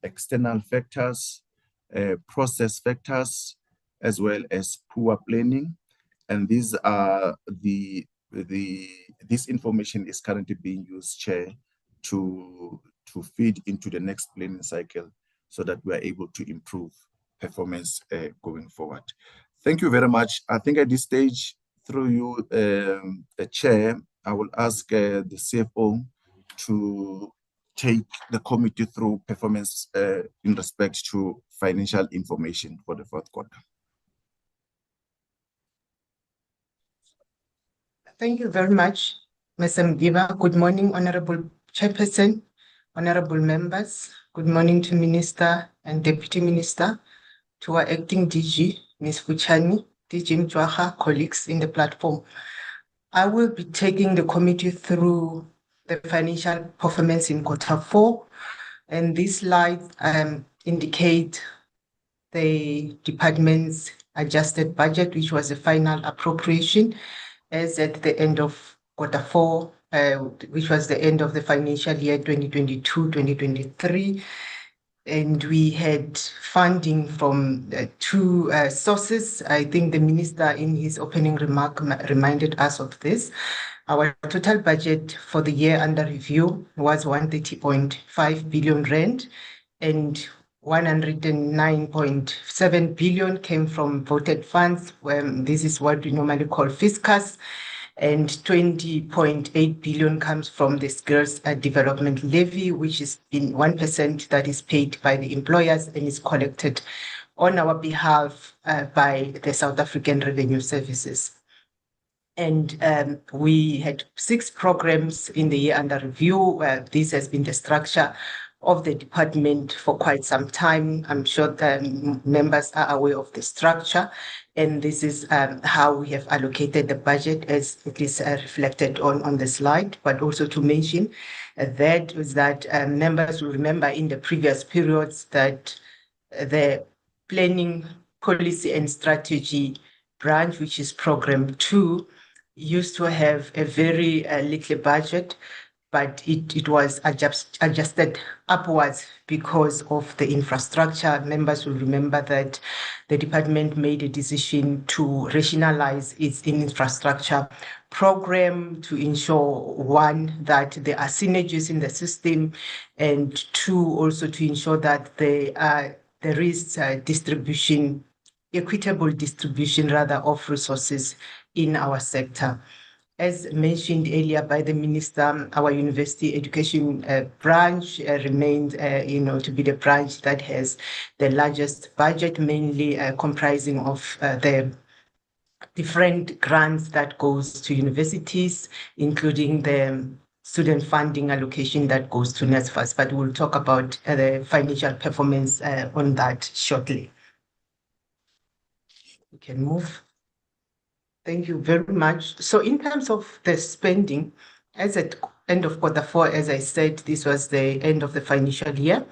external factors, process factors, as well as poor planning. And these are this information is currently being used, Chair, to feed into the next planning cycle, so that we are able to improve performance going forward. Thank you very much. I think at this stage, through you, the Chair, I will ask the CFO to take the committee through performance in respect to financial information for the fourth quarter. Thank you very much, Ms. Mgiva. Good morning, Honorable Chairperson, honorable members. Good morning to Minister and Deputy Minister, to our acting DG, Ms. Fuchani, DG Mjwaha, colleagues in the platform. I will be taking the committee through the financial performance in Q4, and these slides indicate the department's adjusted budget, which was the final appropriation as at the end of Q4, which was the end of the financial year 2022-2023. And we had funding from two sources. I think the minister in his opening remark reminded us of this. Our total budget for the year under review was 130.5 billion rand, and 109.7 billion came from voted funds. This is what we normally call fiscus, and 20.8 billion comes from the skills development levy, which is in 1% that is paid by the employers and is collected on our behalf by the South African Revenue Services. And we had 6 programs in the year under review. This has been the structure of the department for quite some time. I'm sure members are aware of the structure, and this is how we have allocated the budget as it is reflected on the slide. But also to mention that is that members will remember in the previous periods that the planning, policy and strategy branch, which is program 2, used to have a very little budget, but it was adjusted upwards because of the infrastructure. Members will remember that the department made a decision to rationalize its infrastructure program to ensure, 1, that there are synergies in the system, and 2, also to ensure that there is distribution, equitable distribution rather, of resources in our sector. As mentioned earlier by the minister, our university education branch remains, to be the branch that has the largest budget, mainly comprising of the different grants that goes to universities, including the student funding allocation that goes to NSFAS. But we'll talk about the financial performance on that shortly. We can move. Thank you very much. So in terms of the spending, as at end of Q4, as I said, this was the end of the financial year.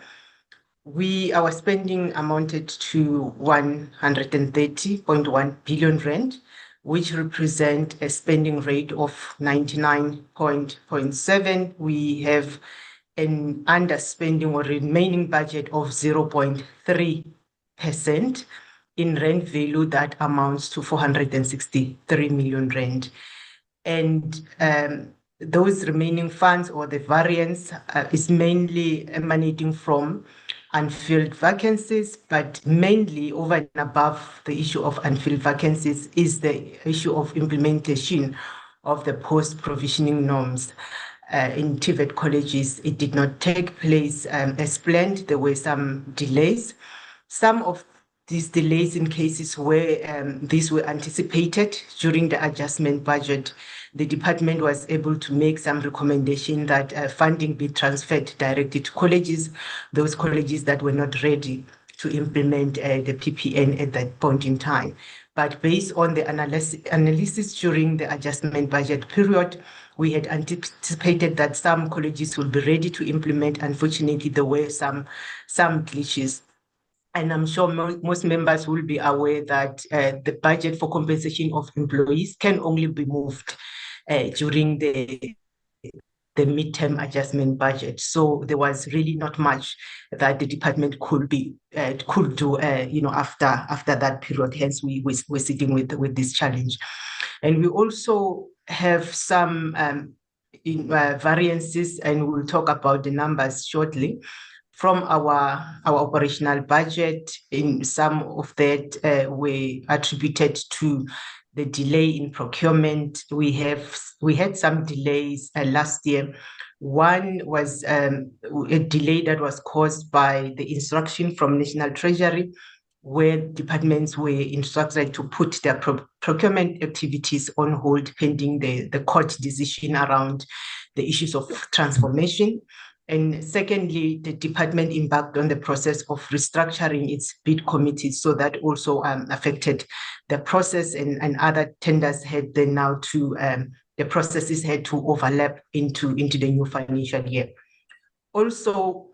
Our spending amounted to 130.1 billion rand, which represent a spending rate of 99.7. We have an underspending or remaining budget of 0.3%. In rand value, that amounts to 463 million rand. And those remaining funds, or the variance, is mainly emanating from unfilled vacancies, but mainly over and above the issue of unfilled vacancies is the issue of implementation of the post-provisioning norms. In TVET colleges, it did not take place as planned. There were some delays. Some of these delays in cases where these were anticipated during the adjustment budget, the department was able to make some recommendation that funding be transferred directly to colleges, those colleges that were not ready to implement the PPN at that point in time. But based on the analysis during the adjustment budget period, we had anticipated that some colleges will be ready to implement. Unfortunately, there were some glitches. And I'm sure most members will be aware that the budget for compensation of employees can only be moved during the midterm adjustment budget. So there was really not much that the department could do, after that period. Hence, we're sitting with this challenge. And we also have some variances, and we'll talk about the numbers shortly, from our operational budget. In some of that were attributed to the delay in procurement. We had some delays last year. One was a delay that was caused by the instruction from National Treasury, where departments were instructed to put their procurement activities on hold pending the court decision around the issues of transformation. And secondly, the department embarked on the process of restructuring its bid committees, so that also affected the process, and other tenders had then now to, the processes had to overlap into the new financial year. Also,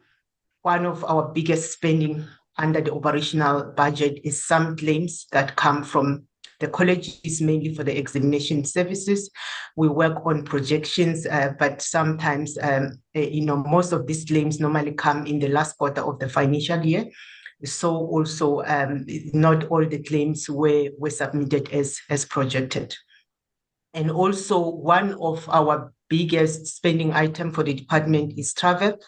one of our biggest spending under the operational budget is some claims that come from the colleges, mainly for the examination services. We work on projections, but sometimes, most of these claims normally come in the last quarter of the financial year. So also, not all the claims were submitted as projected. And also, one of our biggest spending item for the department is travel.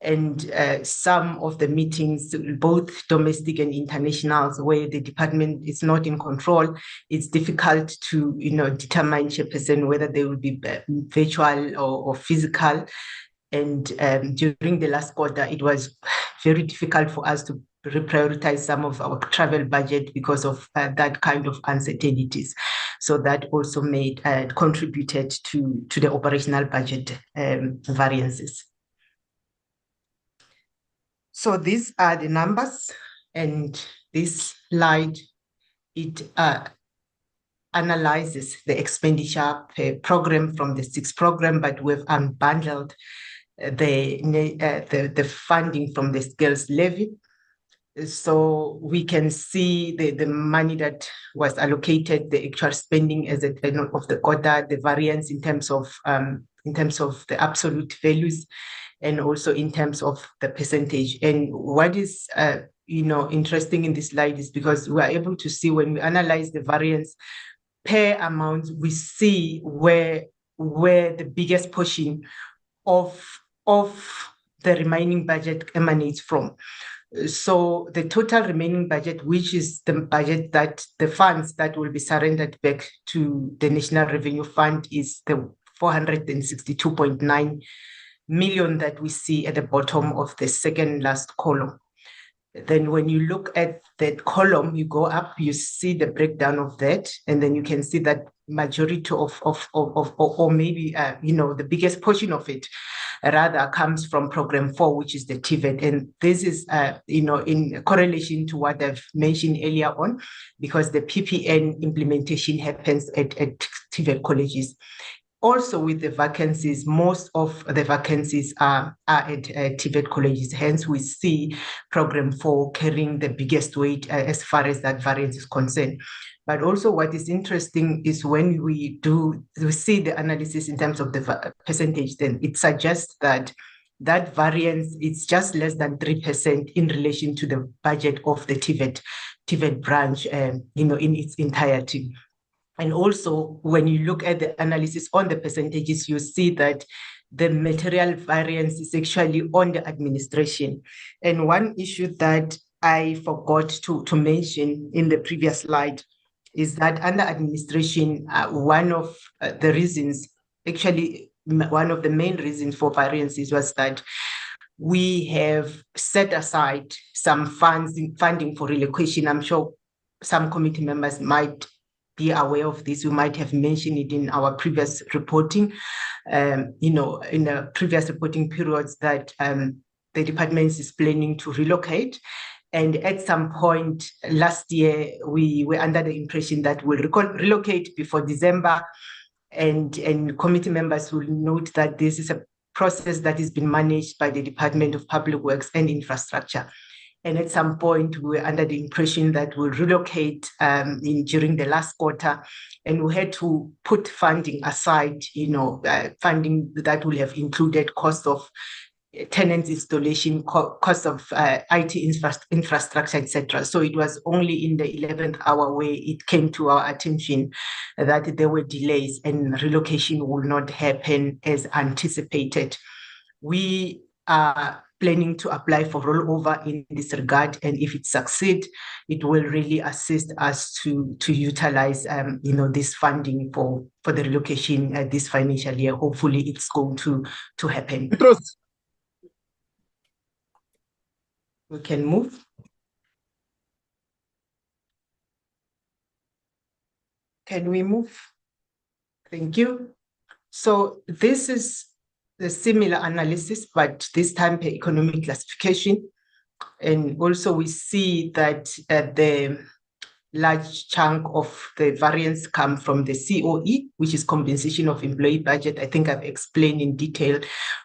And some of the meetings, both domestic and international, where the department is not in control, it's difficult to determine chairperson whether they will be virtual or physical. And during the last quarter, it was very difficult for us to reprioritize some of our travel budget because of that kind of uncertainties. So that also contributed to the operational budget variances. So these are the numbers, and this slide, it analyzes the expenditure per program from the 6 program, but we've unbundled the funding from the skills levy. So we can see the money that was allocated, the actual spending as at the end of the quarter, the variance in terms of the absolute values, and also in terms of the percentage. And what is interesting in this slide is because we are able to see, when we analyze the variance per amount, we see where the biggest portion of the remaining budget emanates from. So the total remaining budget, which is the budget that the funds that will be surrendered back to the National Revenue Fund, is the 462.9 million that we see at the bottom of the second last column. Then when you look at that column, you go up, you see the breakdown of that, and then you can see that majority or maybe the biggest portion of it rather comes from program 4, which is the TVET. And this is in correlation to what I've mentioned earlier on, because the PPN implementation happens at TVET colleges. Also, with the vacancies, most of the vacancies are at TVET colleges. Hence, we see program 4 carrying the biggest weight as far as that variance is concerned. But also, what is interesting is when we see the analysis in terms of the percentage, then it suggests that variance is just less than 3% in relation to the budget of the TVET branch, in its entirety. And also, when you look at the analysis on the percentages, you see that the material variance is actually on the administration. And one issue that I forgot to mention in the previous slide is that under administration, one of the reasons, actually one of the main reasons for variances, was that we have set aside some funding for relocation. I'm sure some committee members might be aware of this. We might have mentioned it in our previous reporting, in the previous reporting periods, that the department is planning to relocate. And at some point last year, we were under the impression that we'll relocate before December. And committee members will note that this is a process that is being managed by the Department of Public Works and Infrastructure. And at some point, we were under the impression that we'll relocate during the last quarter, and we had to put funding aside, funding that will have included cost of tenant installation, cost of IT infrastructure, etc. So it was only in the 11th hour where it came to our attention that there were delays and relocation will not happen as anticipated. We are planning to apply for rollover in this regard, and if it succeeds, it will really assist us to utilize this funding for the relocation this financial year. Hopefully, it's going to happen. We can move. Can we move? Thank you. So this is the similar analysis, but this time per economic classification. And also we see that the large chunk of the variance come from the COE, which is compensation of employee budget. I think I've explained in detail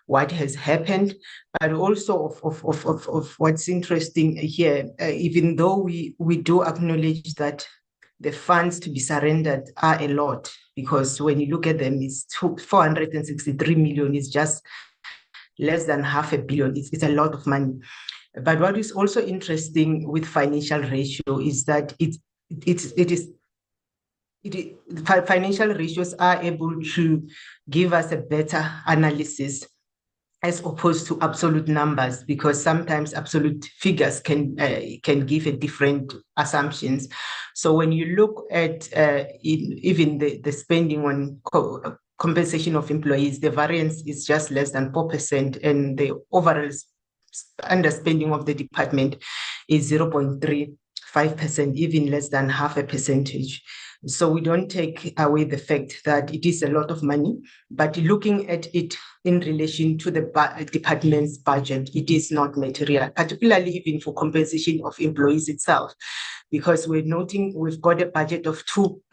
what has happened, but also of what's interesting here, even though we do acknowledge that the funds to be surrendered are a lot, because when you look at them, it's 463 million, is just less than $500 million. It's a lot of money. But what is also interesting with financial ratio is that financial ratios are able to give us a better analysis as opposed to absolute numbers, because sometimes absolute figures can give a different assumptions. So when you look at even the spending on compensation of employees, the variance is just less than 4%, and the overall underspending of the department is 0.35%, even less than 0.5%. So we don't take away the fact that it is a lot of money, but looking at it in relation to the department's budget, it is not material, particularly even for compensation of employees itself, because we're noting we've got a budget of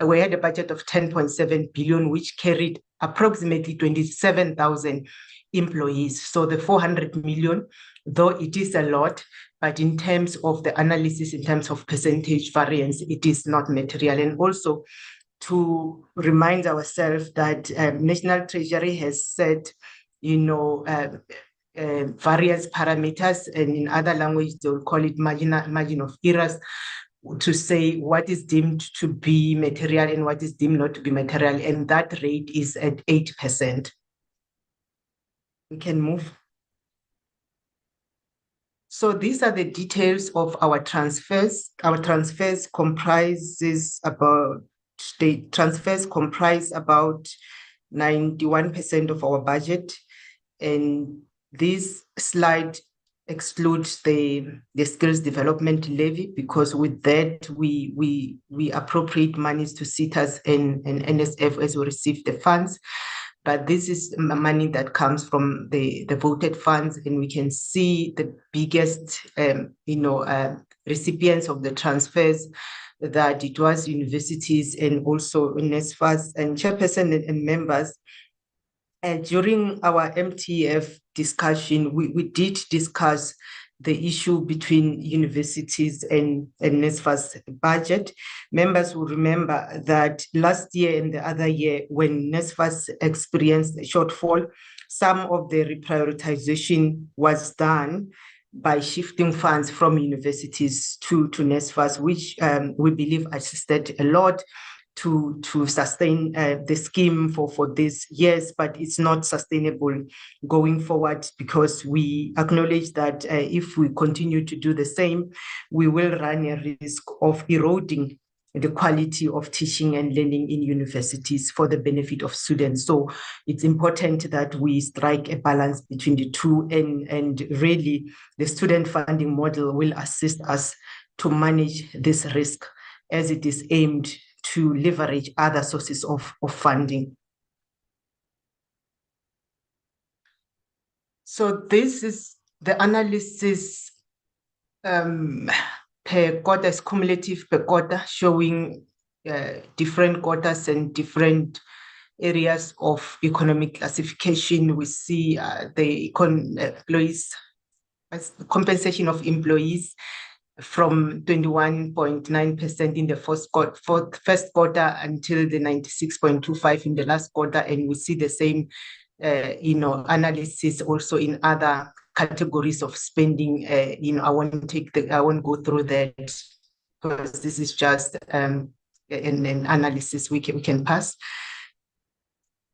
we had a budget of 10.7 billion, which carried approximately 27,000 employees. So the 400 million, though it is a lot, but in terms of the analysis, in terms of percentage variance, it is not material. And also to remind ourselves that National Treasury has set, various parameters, and in other language, they will call it margin of errors, to say what is deemed to be material and what is deemed not to be material. And that rate is at 8%. We can move. So these are the details of our transfers. Our transfers comprise about 91% of our budget. And this slide excludes the skills development levy, because with that we appropriate monies to SETAs and NSF as we receive the funds. But this is money that comes from the voted funds, and we can see the biggest, recipients of the transfers, that it was universities and also NSFAS and chairperson and members. And during our MTF discussion, we did discuss the issue between universities and NSFAS budget. Members will remember that last year and the other year, when NSFAS experienced a shortfall, some of the reprioritization was done by shifting funds from universities to NSFAS, which we believe assisted a lot to sustain the scheme for these years, but it's not sustainable going forward, because we acknowledge that if we continue to do the same, we will run a risk of eroding the quality of teaching and learning in universities for the benefit of students. So it's important that we strike a balance between the two, and really the student funding model will assist us to manage this risk, as it is aimed to leverage other sources of funding. So this is the analysis per quarters, cumulative per quarter, showing different quarters and different areas of economic classification. We see the employees, compensation of employees, from 21.9% in the first quarter until the 96.25% in the last quarter. And we see the same analysis also in other categories of spending. I won't go through that, because this is just an analysis we can pass.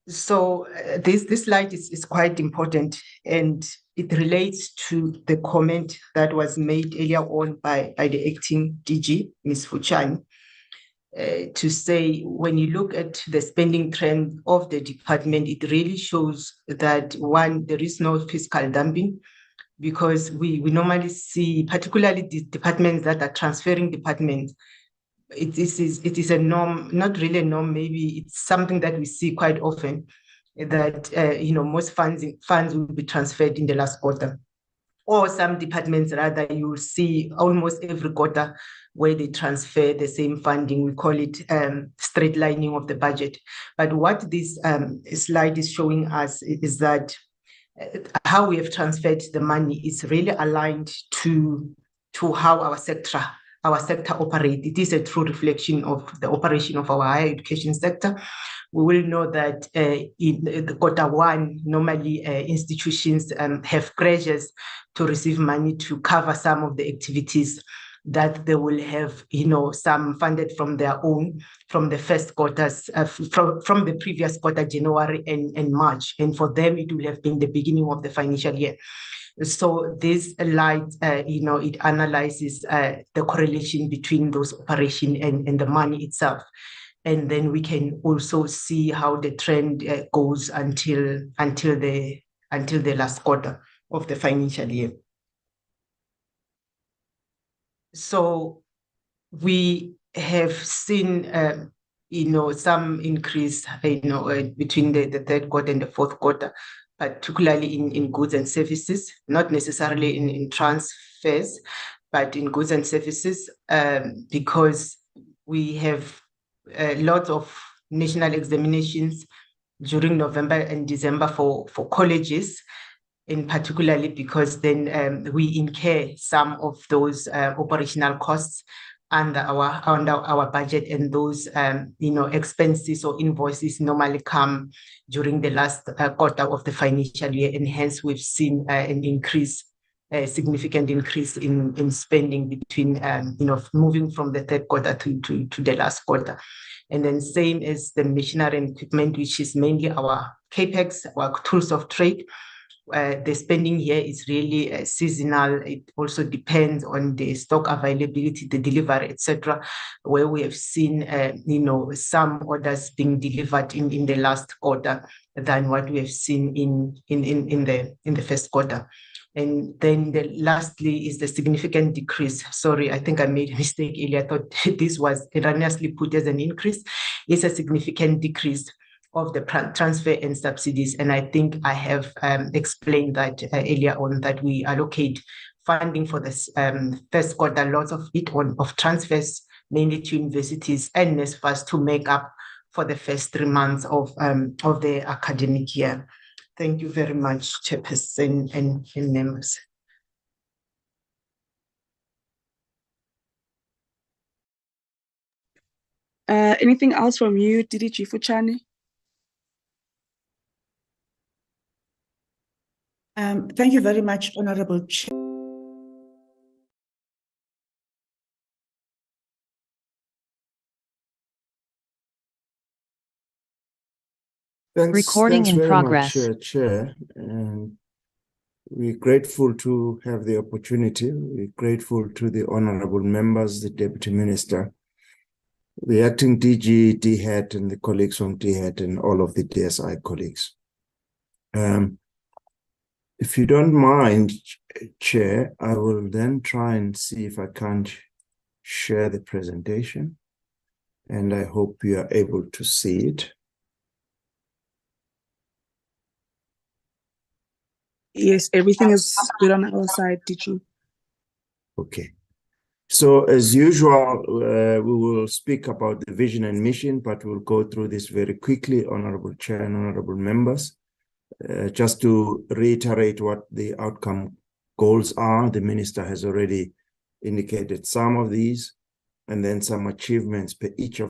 So this slide is quite important, and it relates to the comment that was made earlier on by the acting DG, Ms. Fuchani, to say, when you look at the spending trend of the department, it really shows that, one, there is no fiscal dumping, because we normally see, particularly the departments that are transferring departments, it is a norm, not really a norm, maybe it's something that we see quite often, that most funds will be transferred in the last quarter. Or some departments, rather, you will see almost every quarter where they transfer the same funding. We call it straight lining of the budget. But what this slide is showing us is that how we have transferred the money is really aligned to how our sector operates. It is a true reflection of the operation of our higher education sector. We will know that in the quarter one, normally institutions have pressures to receive money to cover some of the activities that they will have, some funded from their own, from the first quarters, from the previous quarter, January and March. And for them, it will have been the beginning of the financial year. So this slide, it analyzes the correlation between those operations and the money itself. And then we can also see how the trend goes until the last quarter of the financial year. So we have seen, some increase, between the third quarter and the fourth quarter, particularly in goods and services, not necessarily in transfers, but in goods and services, because we have lots of national examinations during November and December for colleges, and particularly because then we incur some of those operational costs under our budget, and those expenses or invoices normally come during the last quarter of the financial year, and hence we've seen a significant increase in spending between moving from the third quarter to the last quarter. And then same as the machinery and equipment, which is mainly our capex, our tools of trade. The spending here is really seasonal. It also depends on the stock availability, the delivery, etc., where we have seen some orders being delivered in the last quarter than what we have seen in the first quarter. And then lastly is the significant decrease. Sorry, I think I made a mistake earlier. I thought this was erroneously put as an increase. It's a significant decrease of the transfer and subsidies. And I think I have explained that earlier on, that we allocate funding for this first quarter, lots of it of transfers, mainly to universities and NSFAS, to make up for the first 3 months of the academic year. Thank you very much, Chairperson and members. Anything else from you, DDG Fuchani? Thank you very much, Honorable Chair. Recording in progress. Much, Chair, and we're grateful to have the opportunity. We're grateful to the honorable members, the Deputy Minister, the acting DG, DHET, and the colleagues from DHET, and all of the DSI colleagues. If you don't mind, Chair, I will then try and see if I can't share the presentation, and I hope you are able to see it. Yes, everything is good on our side, DG. Okay. So as usual, we will speak about the vision and mission, but we'll go through this very quickly, Honorable Chair and honorable members. Just to reiterate what the outcome goals are, the Minister has already indicated some of these, and then some achievements per each of